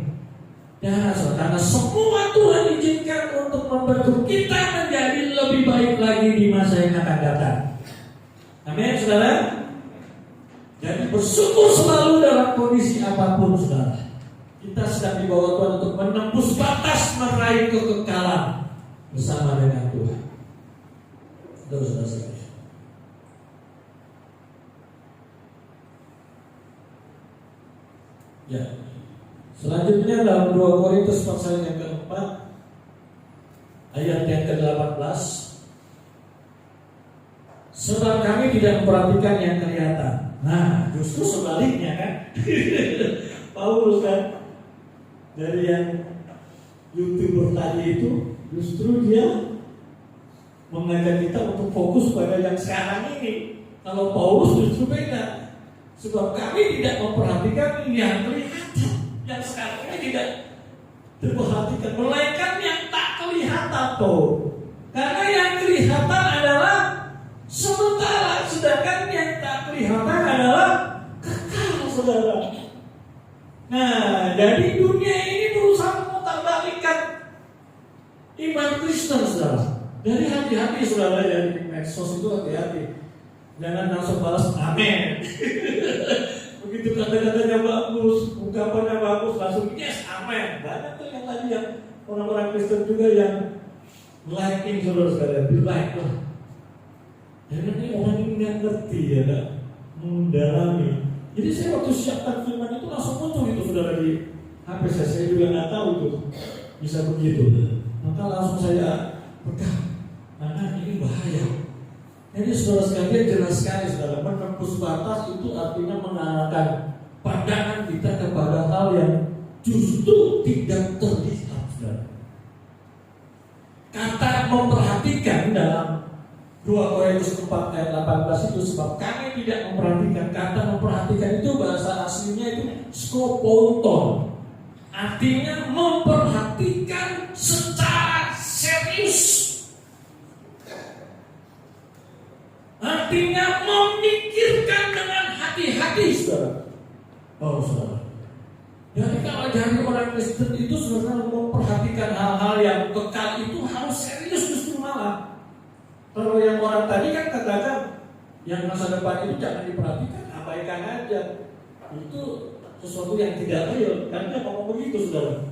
Jangan, saudara, karena semua Tuhan izinkan untuk membentuk kita menjadi lebih baik lagi di masa yang akan datang. Amin, saudara. Jadi bersyukur selalu dalam kondisi apapun, saudara. Kita sedang dibawa Tuhan untuk menembus batas meraih kekekalan bersama dengan Tuhan. Saudara-saudara sekalian. Ya. Selanjutnya dalam 2 Korintus pasal yang keempat ayat yang ke-18, sebab kami tidak memperhatikan yang kelihatan. Nah, justru sebaliknya kan. Paulus kan dari yang YouTuber tadi itu justru dia mengajak kita untuk fokus pada yang sekarang ini. Kalau Paulus justru beda. Sebab kami tidak memperhatikan yang kelihatan, yang sekarang ini tidak diperhatikan, melainkan yang tak kelihatan tuh. Karena yang kelihatan adalah sementara, sedangkan yang tak kelihatan adalah kekal, saudara. Nah, jadi dunia ini berusaha memutarbalikkan iman Kristen, saudara. Jadi hati-hati, saudara, dari medsos itu hati-hati. Jangan langsung balas amin. Begitu kata-katanya bagus, ungkapannya bagus, langsung yes, amin. Banyak tuh yang tadi yang orang-orang Kristen juga yang liking, saudara-saudara, di like lah. Karena ini orang ini nggak ngerti ya, nggak mendalami. Jadi saya waktu siapkan firman itu langsung muncul itu, saudara, di HP saya juga nggak tahu itu bisa begitu. Maka langsung saya pegang, karena ini bahaya. Jadi saudara sekalian, jelas sekali, saudara, menembus batas itu artinya mengarahkan pandangan kita kepada hal yang justru tidak terlihat, saudara. Kata memperhatikan dalam 2 Korintus 4 ayat 18 itu, sebab kami tidak memperhatikan. Kata memperhatikan itu bahasa aslinya itu skoponton, artinya memperhatikan secara serius. Artinya memikirkan dengan hati-hati, saudara. Oh, saudara. Jadi kalau dari orang Kristen itu, saudara, memperhatikan hal-hal yang kekal itu harus serius justru malah. Kalau yang orang tadi kan katakan yang masa depan itu jangan diperhatikan, abaikan aja. Itu sesuatu yang tidak real. Karena ngomong begitu, saudara.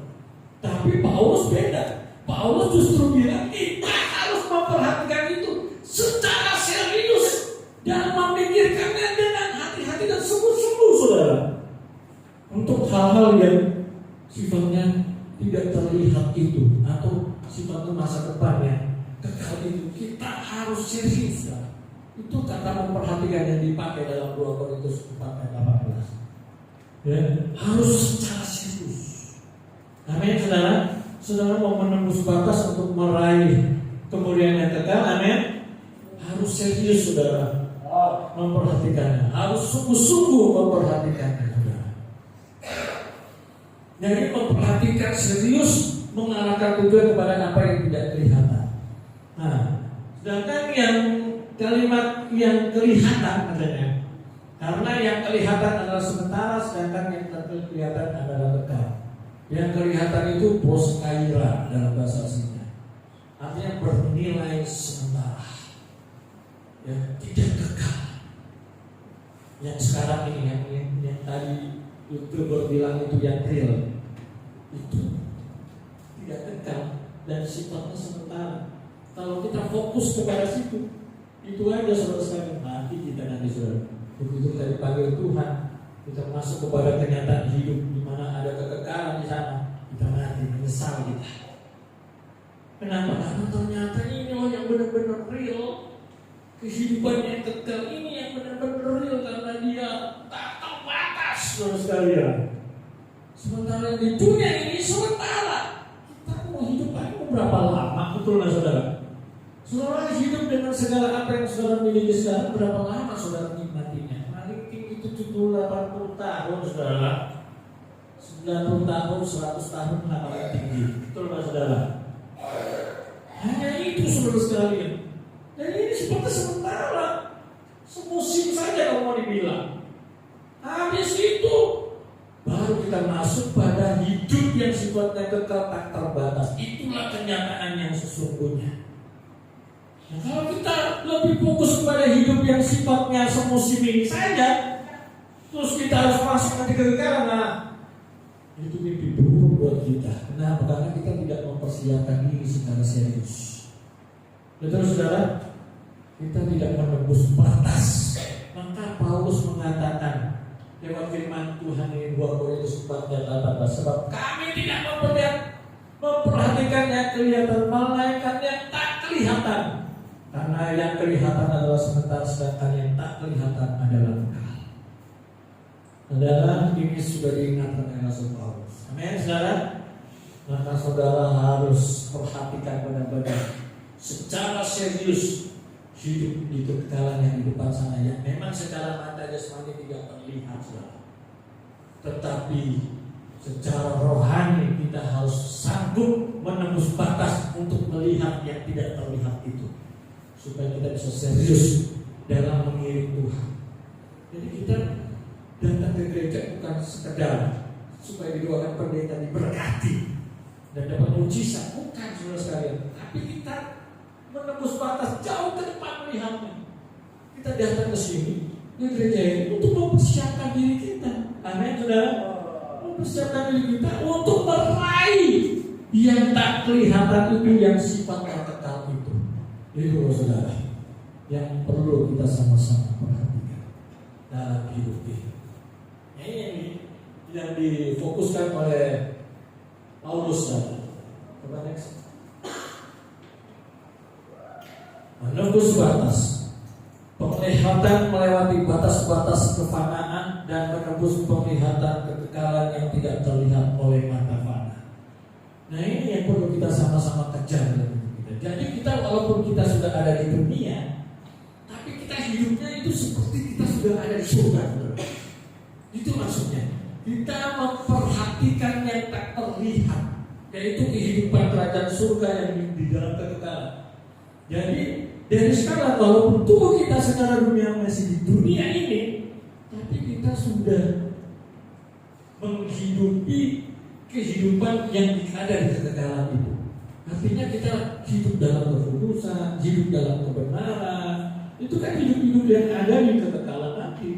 Tapi Paulus beda. Paulus justru bilang kita harus memperhatikan itu secara serius dan memikirkannya dengan hati-hati dan sungguh-sungguh, saudara. Untuk hal-hal yang sifatnya tidak terlihat itu atau sifatnya masa depannya kekal itu, kita harus serius, saudara. Itu kata memperhatikan yang dipakai dalam 2 Korintus 4 ayat 18. Ya, harus secara serius. Amin, saudara. Saudara mau menembus batas untuk meraih kemuliaan yang kekal, amin. Harus serius, saudara, memperhatikannya. Harus sungguh-sungguh memperhatikannya, saudara. Jadi memperhatikan serius mengarahkan tujuan kepada apa yang tidak kelihatan. Nah, sedangkan yang kalimat yang kelihatan adanya, karena yang kelihatan adalah sementara, sedangkan yang tak kelihatan adalah kekal. Yang kelihatan itu proskaira dalam bahasa aslinya, artinya bernilai sementara, ya, tidak kekal. Yang sekarang ini yang tadi YouTuber bilang itu yang real, itu tidak kekal dan sifatnya sementara. Kalau kita fokus kepada situ, itu aja, saudara sekalian. Mati kita nanti, saudara. Begitu kita dipanggil Tuhan, kita masuk kepada kenyataan hidup di mana ada kekekalan di sana, kita mati, menyesal kita. Kenapa? Karena ternyata ini loh yang benar-benar real. Kehidupan yang kekal ini yang benar-benar real, karena dia tak terbatas, saudara sekalian. Sementara di dunia ini sementara. Kita mau hidup lagi berapa lama? Betul nggak, saudara? Saudara hidup dengan segala apa yang saudara miliki sekarang, berapa lama saudara nikmatinya? Paling tinggi 70-80 tahun, saudara. 90 tahun, 100 tahun lah paling tinggi. Betul nggak, saudara? Hanya itu, saudara sekalian. Dan ini seperti sementara, semusim saja kalau mau dibilang. Habis itu baru kita masuk pada hidup yang sifatnya kekal tak terbatas. Itulah kenyataan yang sesungguhnya. Nah, kalau kita lebih fokus kepada hidup yang sifatnya semusim ini saja, terus kita harus masuk nanti kekekalan, nah, itu mimpi buruk buat kita. Kenapa? Karena kita tidak mempersiapkan diri secara serius. Betul, saudara? Kita tidak menembus batas. Maka Paulus mengatakan lewat firman Tuhan ini 2 Korintus 4 ayat 18. Sebab kami tidak memperhatikan yang kelihatan, melainkan yang tak kelihatan. Karena yang kelihatan adalah sebentar, sedangkan yang tak kelihatan adalah kekal. Saudara, ini sudah diingatkan oleh Rasul Paulus. Amin, saudara. Maka saudara harus perhatikan benar-benar secara serius hidup di kekekalan yang di depan sana, yang memang secara mata jasmani tidak terlihat, saudara. Tetapi secara rohani kita harus sanggup menembus batas untuk melihat yang tidak terlihat itu, supaya kita bisa serius dalam mengiring Tuhan. Jadi kita datang ke gereja bukan sekedar supaya didoakan pendeta diberkati dan dapat mujizat, bukan, saudara sekalian. Tapi kita menembus batas jauh ke depan melihatnya. Kita datang ke sini ke gereja ini untuk mempersiapkan diri kita. Amin, saudara. Mempersiapkan diri kita untuk meraih yang tak kelihatan itu, yang sifatnya kekal itu. Itu, saudara, yang perlu kita sama-sama perhatikan dalam hidup ini. Ini yang difokuskan oleh Paulus, saudara. Coba next. Menembus batas, penglihatan melewati batas-batas kefanaan dan menembus penglihatan kekekalan yang tidak terlihat oleh mata fana. Nah, ini yang perlu kita sama-sama kejar dalam hidup kita. Jadi kita walaupun kita sudah ada di dunia, tapi kita hidupnya itu seperti kita sudah ada di surga. Itu maksudnya. Kita memperhatikan yang tak terlihat, yaitu kehidupan kerajaan surga yang di dalam kekekalan. Jadi dari sekarang walaupun tubuh kita secara dunia masih di dunia ini, tapi kita sudah menghidupi kehidupan yang ada di kekekalan itu. Artinya kita hidup dalam kekudusan, hidup dalam kebenaran. Itu kan hidup-hidup yang ada di kekekalan nanti.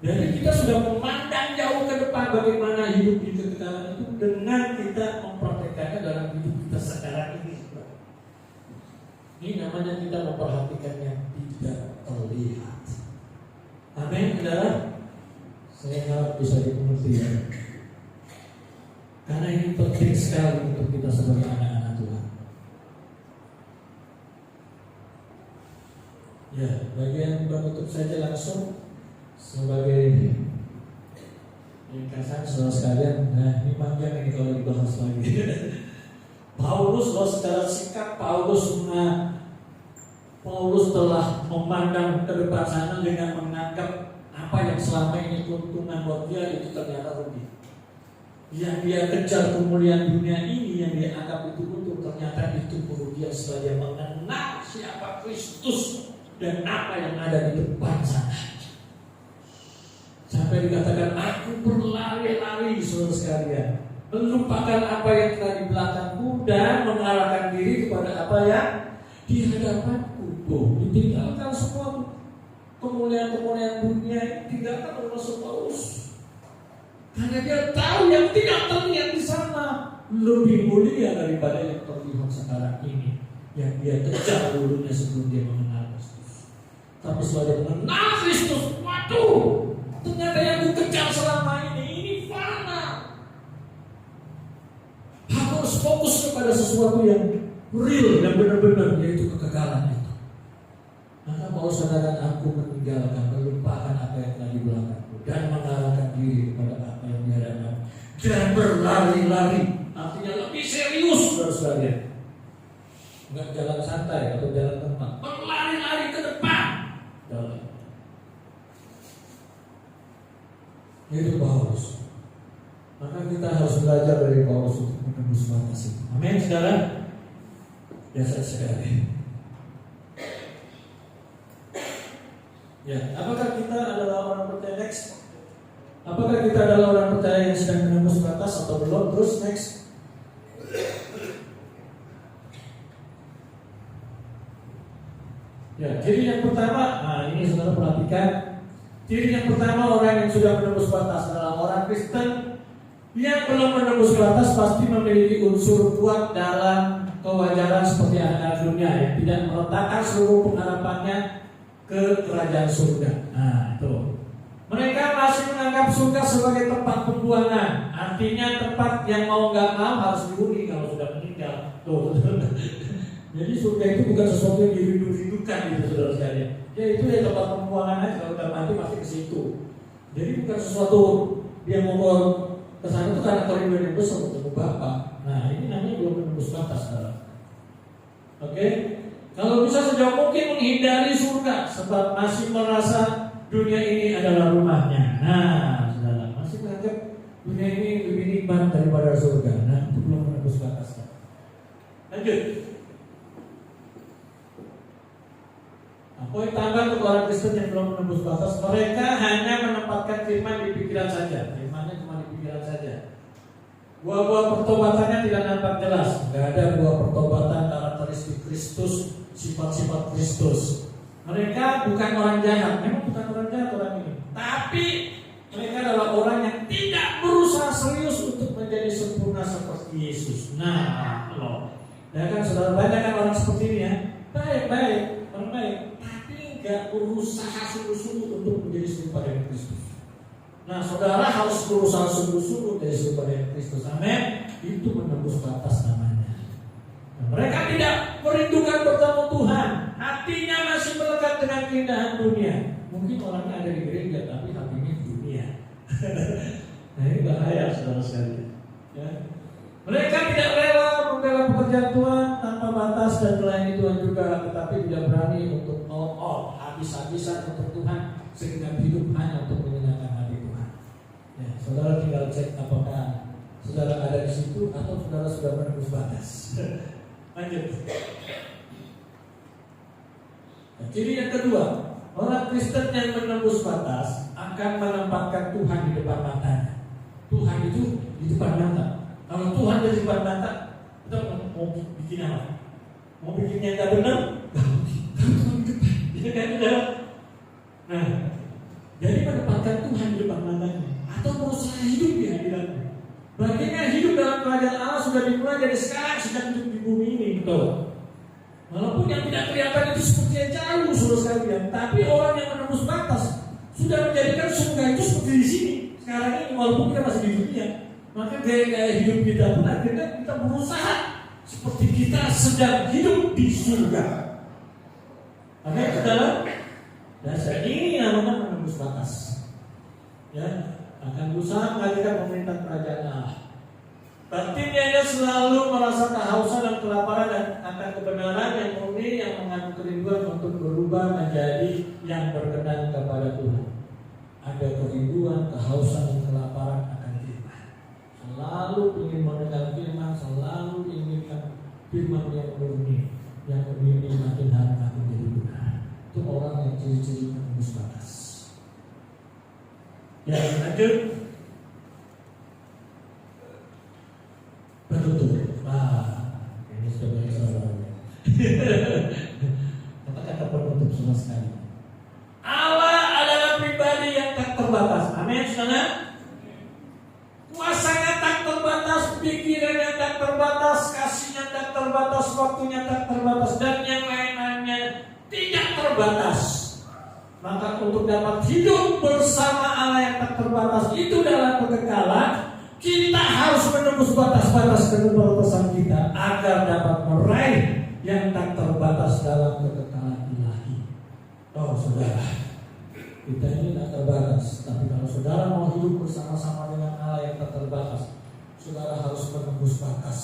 Jadi kita sudah memandang jauh ke depan bagaimana hidup di kekekalan itu dengan kita mempraktekannya dalam hidup kita sekarang ini. Ini namanya kita memperhatikan yang tidak terlihat. Amin, saudara. Saya harap bisa dimengerti ya. Karena ini penting sekali untuk kita sebagai anak-anak Tuhan. Ya, bagian penutup saja langsung sebagai ringkasan, saudara sekalian. Nah, ini panjang ini kalau dibahas lagi. Paulus secara singkat Paulus telah memandang ke depan sana dengan menganggap apa yang selama ini keuntungan buat dia itu ternyata rugi. Yang dia kejar kemuliaan dunia ini, yang dia anggap itu untung, ternyata itu kerugian setelah dia mengenal siapa Kristus dan apa yang ada di depan sana. Sampai dikatakan aku berlari-lari, saudara sekalian, melupakan apa yang telah di belakangku dan mengarahkan diri kepada apa yang di hadapanku. Ditinggalkan semua kemuliaan-kemuliaan dunia, ditinggalkan oleh Rasul Paulus. Karena dia tahu yang tidak terlihat di sana lebih mulia daripada yang terlihat sekarang ini, yang dia kejar dulunya sebelum dia mengenal Kristus. Tapi setelah dia mengenal Kristus, waduh, ternyata yang ku kejar selama ini fana. Harus fokus kepada sesuatu yang real dan benar-benar, yaitu kekekalan itu. Maka Paulus katakan aku meninggalkan, melupakan apa yang telah di belakangku dan mengarahkan diri kepada apa yang di hadapan dan berlari-lari. Artinya lebih serius, saudara-saudara. Enggak jalan santai atau jalan tempat, berlari-lari ke depan. Itu Paulus. Maka kita harus belajar dari Paulus untuk menembus batas itu. Amin, saudara. Biasa sekali. Ya, apakah kita adalah orang percaya next? Apakah kita adalah orang percaya yang sedang menembus batas atau belum? Terus next. Ya, ciri yang pertama, nah ini saudara perhatikan. Ciri yang pertama orang yang sudah menembus batas adalah orang Kristen yang belum menembus batas pasti memiliki unsur kuat dalam kewajaran seperti anak-anak dunia yang tidak meletakkan seluruh pengharapannya ke kerajaan surga. Nah itu Mereka masih menganggap surga sebagai tempat pembuangan. Artinya tempat yang mau nggak mau harus dihuni kalau sudah meninggal. Tuh. Jadi surga itu bukan sesuatu yang dirindu-rindukan gitu saudara sekalian. Ya itu ya tempat pembuangan aja, kalau udah mati pasti ke situ. Jadi bukan sesuatu dia mau ke sana itu karena kerinduan yang besar untuk Bapa. Nah ini namanya belum menembus batas, saudara. Oke? Kalau bisa sejauh mungkin menghindari surga sebab masih merasa dunia ini adalah rumahnya. Nah, saudara, masih menganggap dunia ini lebih nikmat daripada surga. Nah, itu belum menembus batas. Lanjut. Nah, poin tambahan untuk orang Kristen yang belum menembus batas, mereka hanya menempatkan firman di pikiran saja. Firmannya cuma di pikiran saja. Buah-buah pertobatannya tidak nampak jelas. Tidak ada buah pertobatan karakteristik Kristus, sifat-sifat Kristus. Mereka bukan orang jahat, memang bukan orang jahat orang ini. Tapi mereka adalah orang yang tidak berusaha serius untuk menjadi sempurna seperti Yesus. Nah, loh, ya kan saudara, banyak kan orang seperti ini ya, baik, orang baik, tapi nggak berusaha sungguh-sungguh untuk menjadi serupa dengan Kristus. Nah, saudara harus berusaha sungguh-sungguh menjadi serupa dengan Kristus. Amin. Itu menembus batas namanya. Nah, mereka tidak merindukan bertemu Tuhan. Hatinya masih melekat dengan keindahan dunia. Mungkin orangnya ada di gereja, tapi hatinya di dunia. Nah ini bahaya saudara sekalian. Ya. Mereka tidak rela membela pekerjaan Tuhan tanpa batas dan melayani Tuhan juga, tetapi tidak berani untuk all habis-habisan untuk Tuhan, sehingga hidup hanya untuk menyenangkan hati Tuhan. Ya, saudara tinggal cek apakah saudara ada di situ atau saudara sudah menembus batas. Lanjut. Ciri yang kedua, orang Kristen yang menembus batas akan menempatkan Tuhan di depan matanya. Tuhan itu di depan mata. Kalau Tuhan di depan mata, kita mau bikin apa? Mau bikin yang tidak benar? Tuhan di depan. Itu kan udah. Nah, jadi menempatkan Tuhan di depan matanya atau berusaha hidup di hadiratnya. Baginya hidup dalam kerajaan Allah sudah dimulai dari sekarang, sedang hidup di bumi ini, betul. Walaupun yang tidak kelihatan itu seperti yang jauh saudara sekalian, tapi orang yang menembus batas sudah menjadikan surga itu seperti di sini. Sekarang ini walaupun kita masih di dunia, maka gaya hidup kita pun akhirnya kita berusaha seperti kita sedang hidup di surga. Oke, saudara, dasar ini namanya menembus batas. Ya, akan berusaha menghadirkan pemerintahan kerajaan Allah. Batinnya selalu merasa kehausan dan kelaparan dan akan kebenaran yang murni yang mengandung kerinduan untuk berubah menjadi yang berkenan kepada Tuhan. Ada kerinduan, kehausan dan kelaparan akan firman. Selalu ingin mendengar firman, selalu inginkan firman yang murni, yang ini makin hari makin jadi benar. Itu orang yang ciri-ciri menembus batas. Ya, lanjut. Penutup. Ini sudah banyak saudara. Kata-kata penutup sama sekali. Allah adalah pribadi yang tak terbatas. Amin, saudara. Kuasanya tak terbatas, pikirannya tak terbatas, kasihnya tak terbatas, waktunya tak terbatas, dan yang lain-lainnya tidak terbatas. Maka untuk dapat hidup bersama Allah yang tak terbatas itu dalam kekekalan, kita harus menembus batas-batas keterbatasan kita agar dapat meraih yang tak terbatas dalam kekekalan ilahi. Oh saudara, kita ini tak terbatas, tapi kalau saudara mau hidup bersama-sama dengan Allah yang tak terbatas, saudara harus menembus batas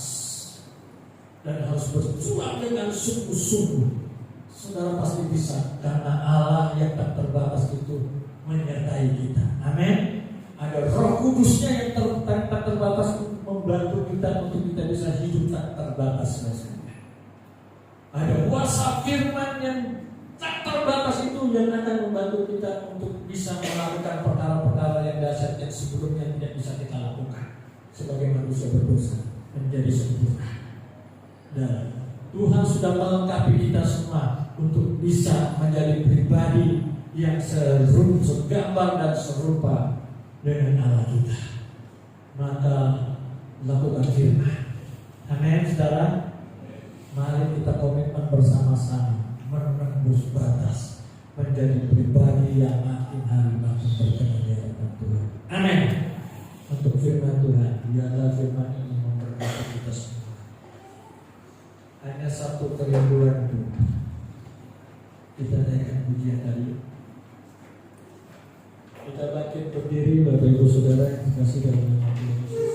dan harus berjuang dengan sungguh-sungguh. Saudara pasti bisa, karena Allah yang tak terbatas itu menyertai kita. Amin. Ada Roh Kudusnya yang tak terbatas untuk membantu kita untuk kita bisa hidup tak terbatas. Ada kuasa firman yang tak terbatas itu yang akan membantu kita untuk bisa melakukan perkara-perkara yang dahsyat yang sebelumnya tidak bisa kita lakukan sebagai manusia berdosa menjadi sempurna. Dan Tuhan sudah melengkapi kita semua untuk bisa menjadi pribadi yang segambar dan serupa dengan Allah kita. Maka lakukan firman. Amin, saudara. Mari kita komitmen bersama-sama menembus batas menjadi pribadi yang makin hari makin berkenan di hadapan Tuhan. Amin. Untuk firman Tuhan, biarlah firman ini memberkati kita semua. Hanya satu kerinduan itu. Kita naikkan pujian tadi. Kita bangkit berdiri, Bapak Ibu Saudara yang dikasihi dalam nama Tuhan Yesus.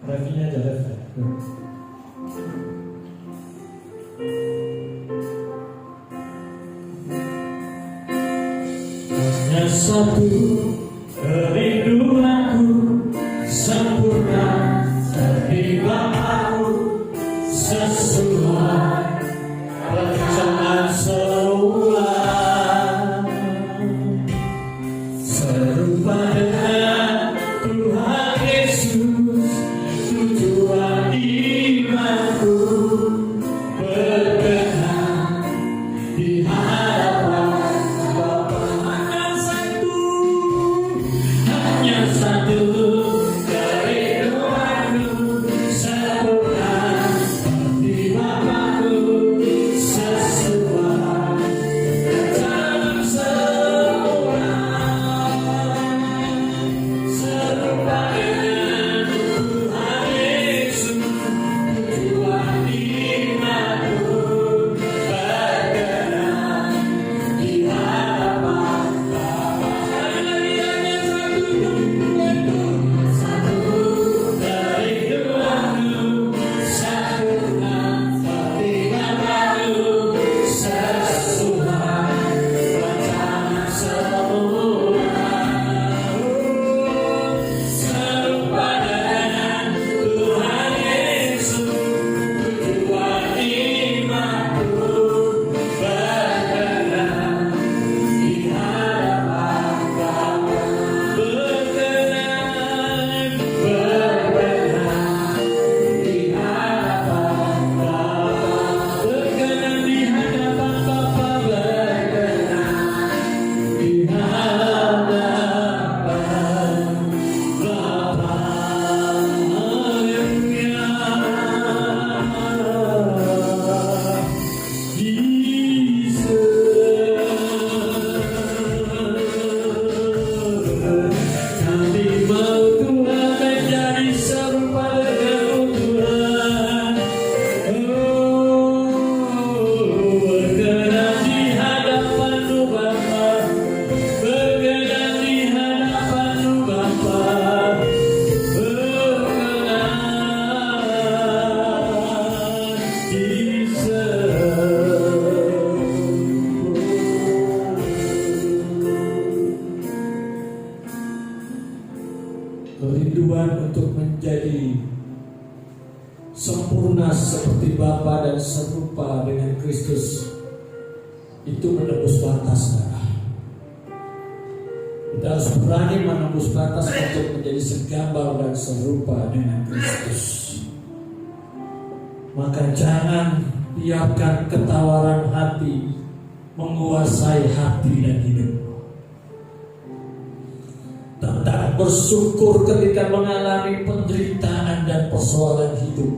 Rafinya jalan. Hanya satu kerinduanku, sempurna terima aku, sesuai rencana semula, serupa dengan Tuhan Yesus, tujuan imanku berkenan di hadapan Bapa. Hanya satu kerinduanku, sempurna seperti Bapa-Ku, sesuai rencana semula, serupa dengan Tuhan Yesus, tujuan imanku berkenan di hadapan Bapa. Satu kerinduanku, sempurna seperti Bapa-Ku, sesuai rencana semula, serupa dengan Tuhan Yesus, tujuan imanku berkenan di hadapan Bapa. Berkenan di hadapan Bapa. Berkenan di hadapan Bapa. Berkenan di hadapan Bapa. Kami mau Tuhan menjadi serupa dengan Tuhan. Berkenan di hadapan-Mu Bapa, berkenan di hadapan-Mu Bapa, berkenan di kerinduan untuk menjadi sempurna seperti Bapa dan serupa dengan Kristus itu menembus batas, saudara. Kita harus berani menembus batas untuk menjadi segambar dan serupa dengan Kristus. Maka jangan biarkan ketawaran hati menguasai hati dan hidup. Tetap bersyukur ketika mengalami penderitaan dan persoalan hidup,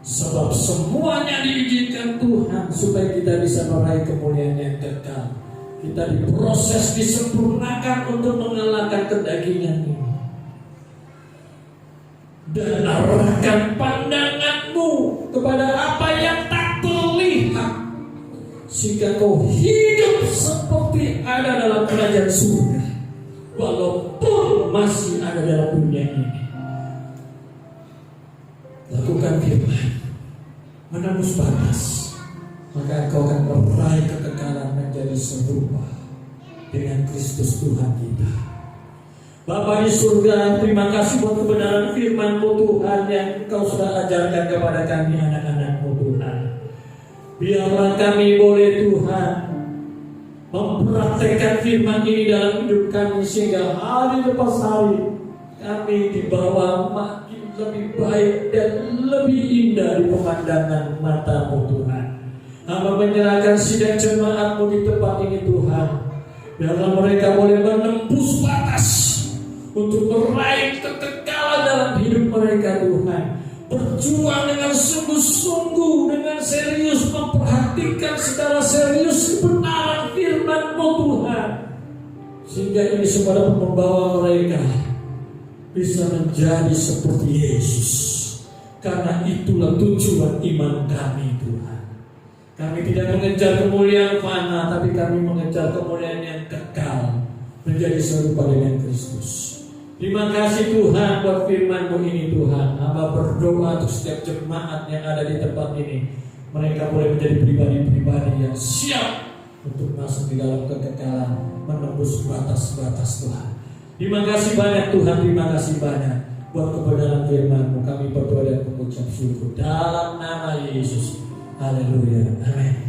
sebab semuanya diizinkan Tuhan supaya kita bisa meraih kemuliaan yang kekal. Kita diproses, disempurnakan untuk mengalahkan kedagingan ini. Dan arahkan pandanganmu kepada apa yang tak terlihat, sehingga kau hidup seperti ada dalam kerajaan surga, walaupun masih ada dalam dunia ini. Lakukan firman, menembus batas, maka engkau akan meraih kekekalan menjadi serupa dengan Kristus Tuhan kita. Bapa di surga, terima kasih buat kebenaran firman-Mu Tuhan yang Engkau sudah ajarkan kepada kami anak-anak-Mu Tuhan. Biarlah kami boleh Tuhan mempraktekkan firman ini dalam hidup kami, sehingga hari lepas hari kami dibawa makin lebih baik dan lebih indah di pemandangan mata-Mu Tuhan. Hamba menyerahkan sidang jemaat-Mu di tempat ini Tuhan. Biarlah mereka boleh menembus batas untuk meraih kekekalan dalam hidup mereka Tuhan. Berjuang dengan sungguh-sungguh, dengan serius, memperhatikan secara serius kebenaran firman-Mu Tuhan. Sehingga ini semua dapat membawa mereka bisa menjadi seperti Yesus. Karena itulah tujuan iman kami Tuhan. Kami tidak mengejar kemuliaan fana, tapi kami mengejar kemuliaan yang kekal, menjadi serupa dengan Kristus. Terima kasih Tuhan buat firman-Mu ini Tuhan. Hamba berdoa untuk setiap jemaat yang ada di tempat ini, mereka boleh menjadi pribadi-pribadi yang siap untuk masuk di dalam kekekalan, menembus batas-batas Tuhan. Terima kasih banyak Tuhan, terima kasih banyak buat kebenaran firman-Mu. Kami berdoa dan mengucap syukur dalam nama Yesus. Haleluya. Amin.